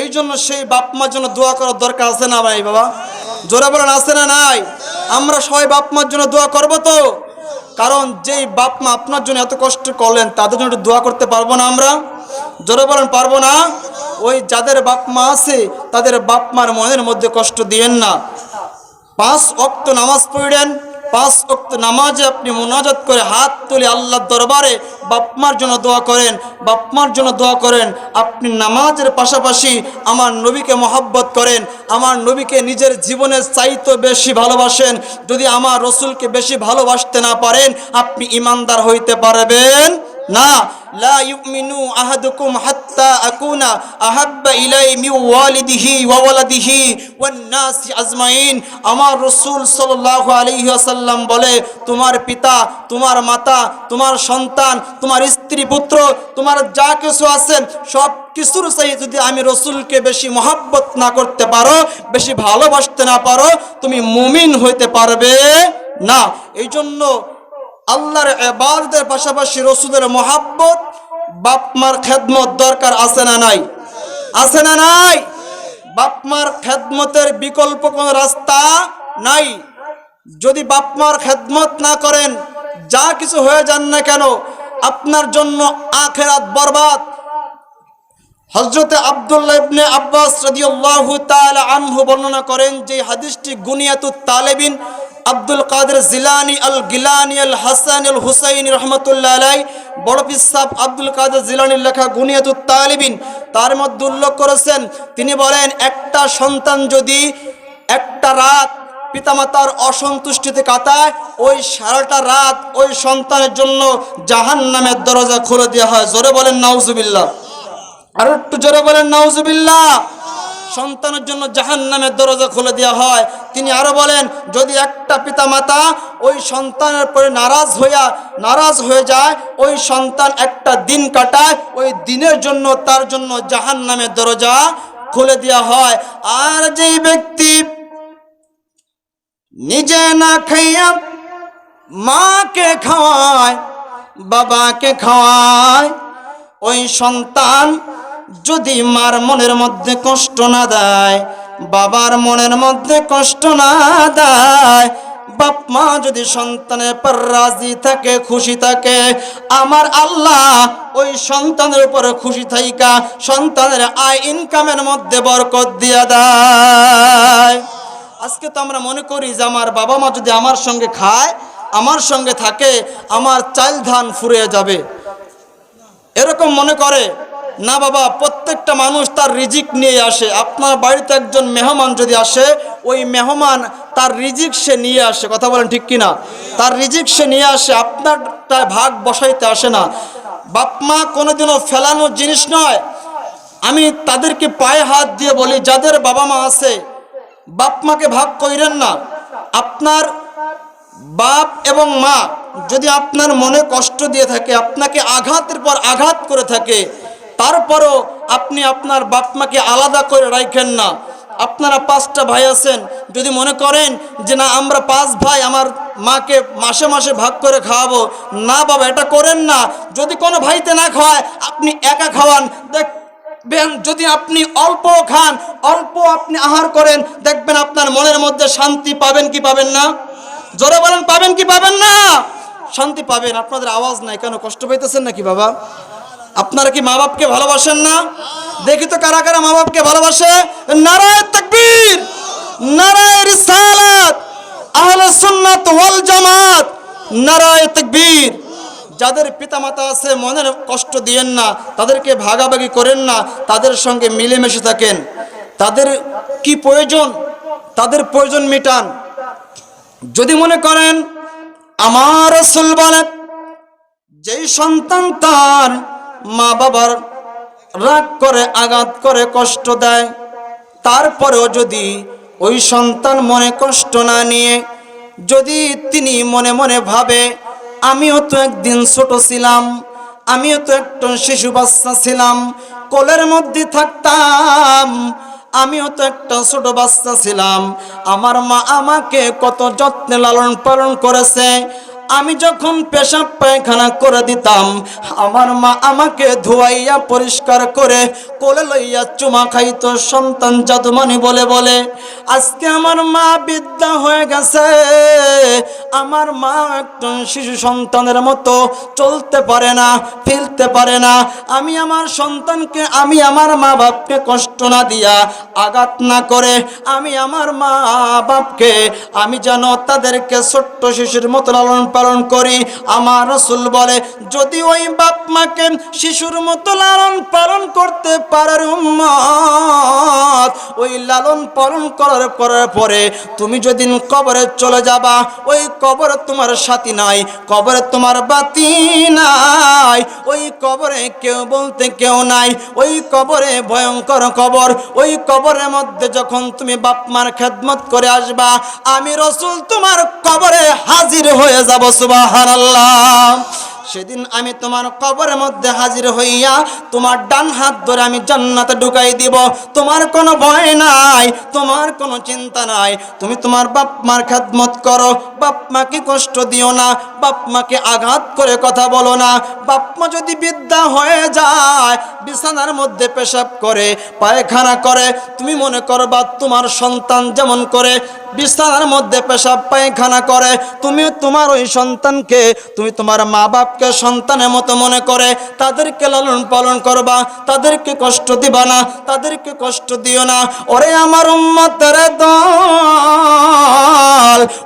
এই জন্য সেই বাপ মার জন্য দোয়া করার দরকার আছে না ভাই? বাবা জোরে বলেন আছে না নাই? আমরা সবাই বাপ মার জন্য দোয়া করব তো? কারণ যেই বাপ মা আপনার জন্য এত কষ্ট করলেন তাদের জন্য দোয়া করতে পারবো না আমরা? জোরে বলেন পারবো না? ওই যাদের বাপ মা আছে তাদের বাপ মার মনের মধ্যে কষ্ট দিয়েন না। 5 ওয়াক্ত নামাজ পড়েন, 5 ওয়াক্ত নামাজে আপনি মুনাজাত করে হাত তুলে আল্লাহর দরবারে বাপমার জন্য দোয়া করেন, বাপমার জন্য দোয়া করেন। আপনি নামাজের পাশাপাশি আমার নবীকে মহব্বত করেন, আমার নবীকে নিজের জীবনের চাইতে বেশি ভালোবাসেন। যদি আমার রসুলকে বেশি ভালোবাসতে না পারেন আপনি ইমানদার হইতে পারবেন না। লা ইউমিনু আহাদুকুম হাত্তা আকুনা আহাব্বা ইলাই মিন ওয়ালিদিহি ওয়া ওয়ালাদিহি ওয়ান নাসি আজমাইন। আমার রাসূল সাল্লাল্লাহু আলাইহি ওয়াসাল্লাম বলে, তোমার পিতা, তোমার মাতা, তোমার সন্তান, তোমার স্ত্রী পুত্র, তোমার যা কিছু আছে সব কিছুর চাই যদি আমি রাসূলকে বেশি মহব্বত না করতে পারো, বেশি ভালোবাসতে না পারো, তুমি মুমিন হইতে পারবে না। এই জন্য আল্লাহর ইবাদতের পাশাপাশি রাসূলের মহব্বত, বাপ মার খেদমত দরকার আছে না নাই? আছে না নাই? বাপ মার খেদমতের বিকল্প কোনো রাস্তা নাই। যদি বাপ মার খেদমত না করেন যা কিছু হয়ে যান না কেন আপনার জন্য আখিরাত বরবাদ। হযরতে আব্দুল্লাহ ইবনে আব্বাস রাদিয়াল্লাহু তাআলা আনহু বর্ণনা করেন যে হাদিসটি গুনিয়াতুত তালেবিন আব্দুল কাদের জিলানি আল গিলানি আল হাসান আল হুসাইনি রহমতুল্লাহ আলাই, বড় পীর সাহেব আব্দুল কাদের জিলানির লেখা গুনিয়াতুত তালেবিন, তার মধ্যে উল্লেখ করেছেন। তিনি বলেন একটা সন্তান যদি একটা রাত পিতামাতার অসন্তুষ্টিতে কাটায়, ওই সারাটা রাত ওই সন্তানের জন্য জাহান্নামের দরজা খুলে দেওয়া হয়। জোরে বলেন নাউজুবিল্লাহ। আর একটু জোরে বলেন নাউজুবিল্লাহ। সন্তানের জন্য জাহান্নামের দরজা খুলে দেওয়া হয়। তিনি আরো বলেন, যদি একটা পিতামাতা ওই সন্তানের পরে নারাজ হয়ে যায়, ওই সন্তান একটা দিন কাটায়, ওই দিনের জন্য তার জন্য জাহান্নামের দরজা খুলে দেওয়া হয়। আর যেই ব্যক্তি নিজে না খাইয়া মাকে খাওয়ায়, বাবাকে খাওয়ায়, ওই সন্তান যদি মার মনের মধ্যে কষ্ট না দেয়, বাবার মনের মধ্যে কষ্ট না দেয়, বাপ মা যদি সন্তানের পর রাজি থাকে, খুশি থাকে, আমার আল্লাহ ওই সন্তানের উপরে খুশি থাইকা সন্তানের আয় ইনকামের মধ্যে বরকত দিয়ে দেয়। আজকে তো আমরা মনে করি যে আমার বাবা মা যদি আমার সঙ্গে খায়, আমার সঙ্গে থাকে, আমার চাল ধান ফুরিয়ে যাবে, এরকম মনে করে না। বাবা, প্রত্যেকটা মানুষ তার রিজিক নিয়ে আসে। আপনার বাড়িতে একজন মেহমান যদি আসে, ওই মেহমান তার রিজিক সে নিয়ে আসে। কথা বলেন ঠিক কিনা? তার রিজিক সে নিয়ে আসে। আপনার পাঁচটায় ভাগ বসাইতে আসে না। বাপ মা কোনোদিনও ফেলানোর জিনিস নয়। আমি তাদেরকে পায়ে হাত দিয়ে বলি, যাদের বাবা মা আছে বাপ মাকে ভাগ কইরেন না। আপনার বাপ এবং মা যদি আপনার মনে কষ্ট দিয়ে থাকে, আপনাকে আঘাতের পর আঘাত করে থাকে, তারপরও আপনি আপনার বাপ মাকে আলাদা করে রাখেন না। আপনারা পাঁচটা ভাই আছেন, যদি মনে করেন যে না আমরা পাঁচ ভাই আমার মাকে মাসে মাসে ভাগ করে খাওয়াবো, না বাবা এটা করেন না। যদি কোনো ভাইতে না খাওয়ায় আপনি একা খাওয়ান, দেখবেন যদি আপনি অল্প খান, অল্প আপনি আহার করেন, দেখবেন আপনার মনের মধ্যে শান্তি পাবেন কি পাবেন না? জোরে বলেন, পাবেন কি পাবেন না? শান্তি পাবেন। আপনাদের আওয়াজ নাই কেন, কষ্ট পাইতেছেন নাকি বাবা? আপনারা কি মা বাপকে ভালোবাসেন না? দেখি তো কারা কারা মা বাপকে ভালোবাসে। নারায়ে তাকবীর, নারায়ে রিসালাত, আহলে সুন্নাত ওয়াল জামাত, নারায়ে তাকবীর। যাদের পিতামাতা আছে মনের কষ্ট দিয়েন না, তাদেরকে ভাগাভাগি করেন না, তাদের সঙ্গে মিলেমিশে থাকেন। তাদের কি প্রয়োজন, তাদের প্রয়োজন মেটান। যদি মনে করেন আমার রাসূল বলেন, যেই সন্তান তার মা বাবার রাগ করে, আঘাত করে, কষ্ট দেয়, তারপরেও যদি ওই সন্তান মনে কষ্ট না নিয়ে যদি তিনি মনে মনে ভাবে আমিও তো একদিন ছোট ছিলাম, আমিও তো একটা শিশু বাচ্চা ছিলাম, কোলের মধ্যে থাকতাম, আমিও তো একটা ছোট বাচ্চা ছিলাম, আমার মা আমাকে কত যত্নে লালন পালন করেছে, আমি যখন পেশাব পায়খানা করে দিতাম আমার মা আমাকে ধোয়াইয়া পরিষ্কার করে কোলে লইয়া চুমা খাইতো সন্তান জাদুমানি বলে বলে। আজকে আমার মা বৃদ্ধা হয়ে গেছে, আমার মা একজন শিশু সন্তানের মতো চলতে পারে না, ফিরতে পারে না। আমি আমার সন্তানকে, আমি আমার মা বাপকে কষ্ট না দিয়া, আঘাত না করে, আমি আমার মা বাপকে আমি যেন তাদেরকে ছোট্ট শিশুর মতো লালন পালন করি। আমার রাসূল বলে, যদি ওই বাপ মাকে শিশুর মতো লালন পালন করতে পারার উম্মত, ওই লালন পালন করার পরে তুমি যেদিন কবরে চলে যাবা, ওই কবরে তোমার সাথী নাই, কবরে তোমার বাতি নাই, ওই কবরে কেউ বলতে কেউ নাই, ওই কবরে ভয়ঙ্কর কবর। ওই কবরের মধ্যে যখন তুমি বাপ মার খেদমত করে আসবা, আমি রাসূল তোমার কবরে হাজির হয়ে যাব। সুবহানাল্লাহ। সেদিন আমি তোমার কবরের মধ্যে হাজির হইয়া তোমার ডান হাত ধরে আমি জান্নাতে ঢুকাই দিব। তোমার কোনো ভয় নাই, তোমার কোনো চিন্তা নাই। তুমি তোমার বাপ মার খেদমত করো, বাপ মাকে কষ্ট দিও না, বাপ মাকে আঘাত করে কথা বলো না। বাপ মা যদি বৃদ্ধা হয়ে যায়, বিছানার মধ্যে পেশাব করে, পায়খানা করে, তুমি মনে করবা তোমার সন্তান যেমন করে বিছানার মধ্যে পেশাব পায়খানা করে, তুমি তোমার ওই সন্তানকে, তুমি তোমার মা বাপকে সন্তানের মতো মনে করে তাদেরকে লালন পালন করবা, তাদেরকে কষ্ট দিবা না, তাদেরকে কষ্ট দিও না। ওরে আমার উম্মতের দল,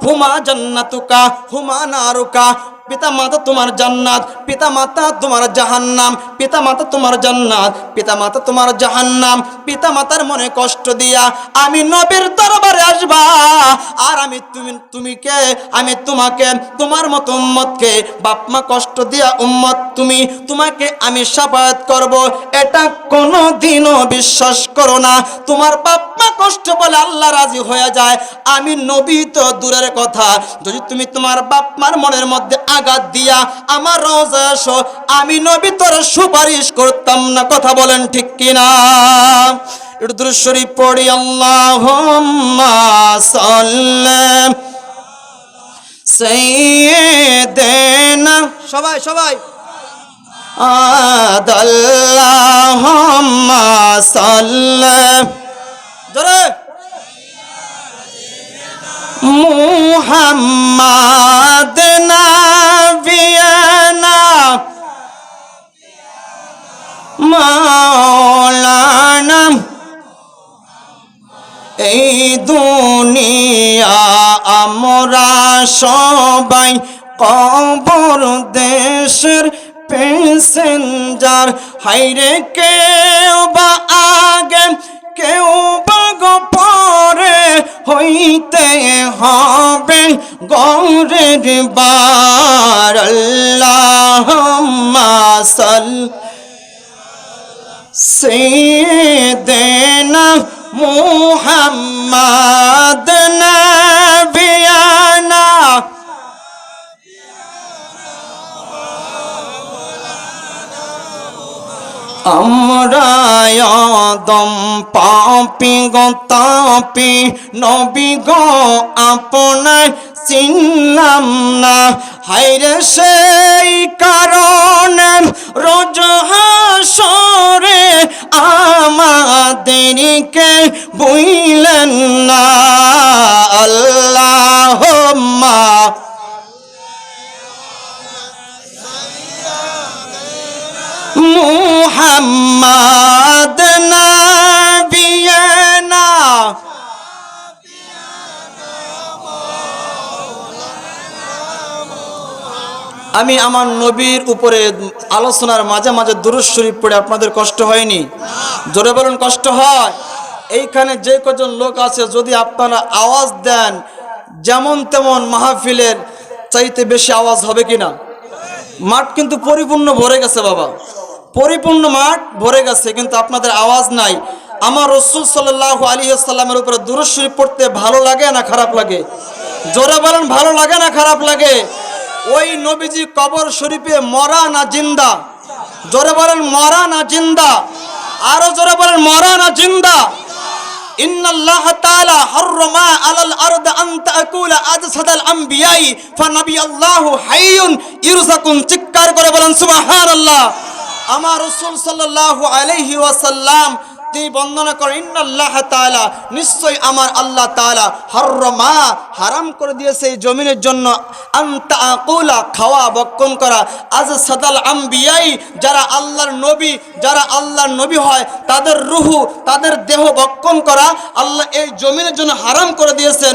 হুমা জান্নাতুকা হুমা নারুকা। পিতা মাতা তোমার জান্নাত, পিতা মাতা তোমার জাহান্নাম, পিতা মাতা তোমার জান্নাত, পিতা মাতা তোমার জাহান্নাম। পিতা মাতার মনে কষ্ট দিয়া আমি নবীর দরবারে আসবা, আর আমি আমি তোমাকে তোমার মতো উম্মতকে বাপ মা কষ্ট দিয়া উম্মত তোমাকে আমি শাফায়াত করব। এটা কোনোদিনও বিশ্বাস করো না তোমার বাপ মা কষ্ট বলে আল্লাহ রাজি হয়ে যায়। আমি নবী তো দূরের কথা, যদি তুমি তোমার বাপ মার মনের মধ্যে আঘাত দিয়া আমার রওজায় আসো, আমি নবী তোর সুপারিশ করতাম না। কথা বলেন ঠিক কিনা? একটু দুরূদ শরীফ পড়ি। আল্লাহুম্মা সাল্লি সাইয়্যিদিনা, সবাই সবাই, আল্লাহুম্মা সাল্লি জোরে মুহাম্মাদ নাবিয়ানা মাওলানা। এই দুনিয়া আমরা সবাই কবর দেশের প্যাসেঞ্জার, হাইরে কেউ বা আগে কেউ বা পরে, হইতে হবে গৌরের বার আল্লাহুম্মা সাল্লি سيدنا محمد نبينا আমরা আদম পাপী গো তাপী নবী গো আপনার চিনলাম না হায়রে সেই কারণে রোজ হাসরে আমাদেরকে বুঝলেন না আল্লাহুম্মা মুহাম্মাদ নবিয়ানা আমি আমার নবীর উপরে আলোচনার মাঝে মাঝে দুরূদ শরীফ পড়ে আপনাদের কষ্ট হয়নি? জোরে বলুন কষ্ট হয়? এইখানে যে কজন লোক আছে যদি আপনারা আওয়াজ দেন যেমন তেমন মাহফিলের চাইতে বেশি আওয়াজ হবে কিনা? মাঠ কিন্তু পরিপূর্ণ ভরে গেছে বাবা, পরিপূর্ণ মাঠ ভরে গেছে, কিন্তু আপনাদের আওয়াজ নাই। আমার রাসূল সাল্লাল্লাহু আলাইহি ওয়াসাল্লামের উপরে দুরূদ শরীফ পড়তে ভালো লাগে না খারাপ লাগে? জোরে বলেন ভালো লাগে না খারাপ লাগে? ওই নবীজি কবর শরীফে মরা না জিন্দা? জোরে বলেন মরা না জিন্দা? আরো জোরে বলেন মরা না জিন্দা? ইন্নাল্লাহ তাআলা হাররামা আলাল আরদ আন তাকুলা আজসাদাল আমবিয়াই ফানাবিয়াল্লাহু হাইয়ুন ইরযাকুন। চিৎকার করে বলেন সুবহানাল্লাহ। আমার রাসূল সাল্লাল্লাহু আলাইহি ওয়াসাল্লাম তিনি বর্ণনা করেন ইন্নাল্লাহ তাআলা নিশ্চয় আমার আল্লাহ তাআলা হাররামা হারাম করে দিয়েছে এই জমিনের জন্য আন তাকুলা খাওয়া বক্ষণ করা আজসাদাল আমবিয়াই যারা আল্লাহর নবী হয় তাদের রূহ তাদের দেহ বক্ষণ করা আল্লাহ এই জমিনের জন্য হারাম করে দিয়েছেন।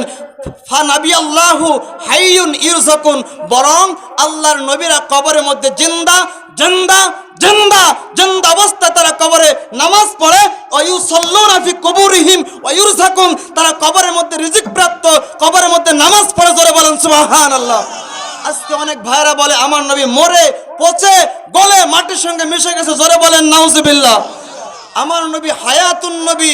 ফানাবিয়াল্লাহু হাইয়ুন ইরযাকুন, বরং আল্লাহর নবীরা কবরের মধ্যে জিন্দা জিন্দা জিন্দা জিন্দা অবস্থা তারা কবরে নামাজ পড়ে। ওয়ায়ুসাল্লুনা ফি কুবুরিহিম ওয়ায়ুরযাকুন, তারা কবরের মধ্যে রিজিক প্রাপ্ত, কবরের মধ্যে নামাজ পড়ে। জোরে বলেন সুবহানাল্লাহ। আজকে অনেক ভাইরা বলে আমার নবী মরে পচে গলে মাটির সঙ্গে মিশে গেছে। জোরে বলেন নাউজুবিল্লাহ। আমার নবী হায়াতুন নবী,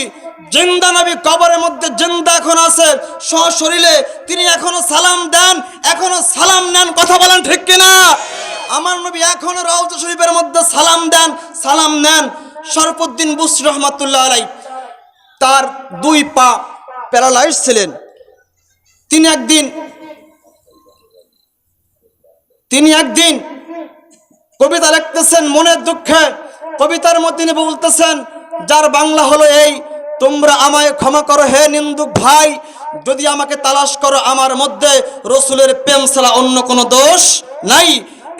জিন্দা নবী, কবরের মধ্যে জিন্দা এখন আছে সশরীরে। তিনি এখনো সালাম দেন, এখনো সালাম নেন। কথা বলেন ঠিক কিনা? আমার নবী এখনো রওজা শরীফের মধ্যে সালাম দেন, সালাম নেন। শরফুদ্দিন বুসরি রহমাতুল্লাহ আলাইহি তার দুই পা প্যারালাইজ ছিলেন। তিনি একদিন কবিতা লিখতেছেন মনের দুঃখে। কবিতার মধ্যে তিনি বলতেছেন, যার বাংলা হলো এই, তোমরা আমায় ক্ষমা করো হে নিন্দুক ভাই, যদি আমাকে তালাশ করো আমার মধ্যে রসুলের প্রেম ছাড়া অন্য কোনো দোষ নাই।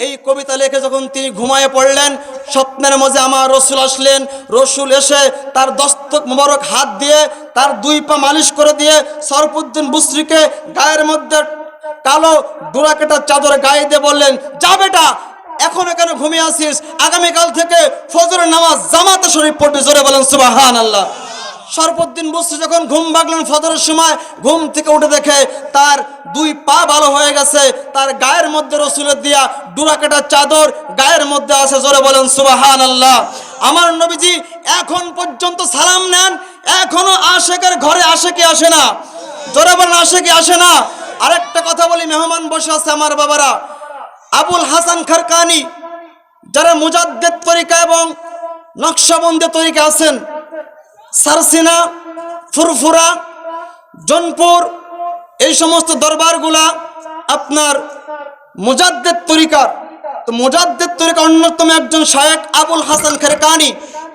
এই কবিতা লিখে যখন তিনি ঘুমায়ে পড়লেন, স্বপ্নের মাঝে আমার রসুল আসলেন। রসুল এসে তার দস্তক মোবারক হাত দিয়ে তার দুই পা মালিশ করে দিয়ে শরফুদ্দিন বুসরিকে গায়ের মধ্যে কালো ডোরাকেটা চাদর গায়ে দিয়ে বললেন, যা বেটা, এখনো কেন ঘুমিয়ে আসিস? আগামীকাল থেকে ফজরের নামাজ জামাতে শরীফ পড়বি। জোরে বলেন সুবহানাল্লাহ। শরফুদ্দিন বুসরি যখন ঘুম ভাগলেন ফজরের সময়, ঘুম থেকে উঠে দেখে তার দুই পা ভালো হয়ে গেছে, তার গায়ের মধ্যে রসুলের দিয়া ডোরাকাটা চাদর গায়ের মধ্যে আছে। জোরে বলেন সুবহানাল্লাহ। আমার নবীজি এখন পর্যন্ত সালাম নেন, এখনো আশেকের ঘরে আশেকি আসে না। জোরে বলেন আশেকি আসে না। আরেকটা কথা বলি, মেহমান বসে আছে আমার বাবারা, আবুল হাসান খারকানি যারা মুজাদ্দিদ তরিকা এবং নকশবন্দি তরিকা আছেন, সারসিনা, ফুরফুরা, জনপুর, এই সমস্ত দরবারগুলা আপনার মুজাদ্দিদ তরিকার। তো মুজাদ্দিদ তরিকা অন্যতম একজন শায়েখ আবুল হাসান খারকানি।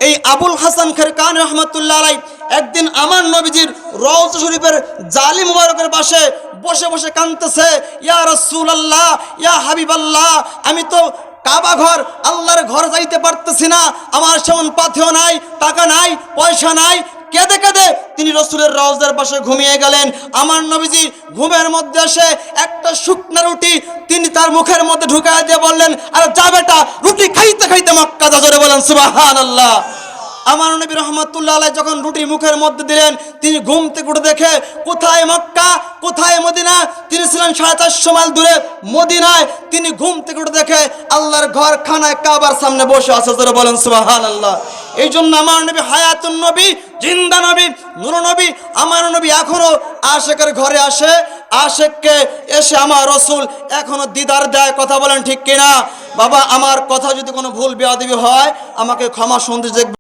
এই আবুল হাসান খারকানি রহমাতুল্লাহ আলাইহি একদিন আমার নবীজির রওজা শরীফের জালি মুবারকের পাশে বসে বসে কাঁদতেছে, ইয়া রাসূলুল্লাহ, ইয়া হাবিবাল্লাহ, আমি তো কাবা ঘর আল্লাহর ঘর যাইতে পারতেছি না, আমার সেমন পাথেও নাই, টাকা নাই, পয়সা নাই। কেঁদে কেঁদে তিনি রসুলের রওজার পাশে ঘুমিয়ে গেলেন। আমার নবীজি ঘুমের মধ্যে এসে একটা শুকনা রুটি তিনি তার মুখের মধ্যে ঢুকায় দিয়ে বললেন, আরে যা বেটা, রুটি খাইতে খাইতে মক্কা যা। জোরে বলেন সুবহানাল্লাহ। আমার নবী রহমতুল্লাহ আলাইহি যখন রুটি মুখের মধ্যে দিলেন, তিনি ঘুম থেকে উঠে দেখে কোথায় মক্কা কোথায় মদিনা, তিনি ছিলেন 450 মাইল দূরে মদিনায়। তিনি ঘুম থেকে উঠে দেখে আল্লাহর ঘর খানায় কাবার সামনে বসে আছে। জোরে বলেন সুবহানাল্লাহ। এই জন্য আমার নবী হায়াতুন নবী, জিন্দা নবী, নূর নবী। আমার নবী এখনো আশেকের ঘরে আসে, আশেককে এসে আমার রসুল এখনো দিদার দেয়। কথা বলেন ঠিক কিনা? বাবা, আমার কথা যদি কোনো ভুল বেয়াদবি হয় আমাকে ক্ষমা সুন্দর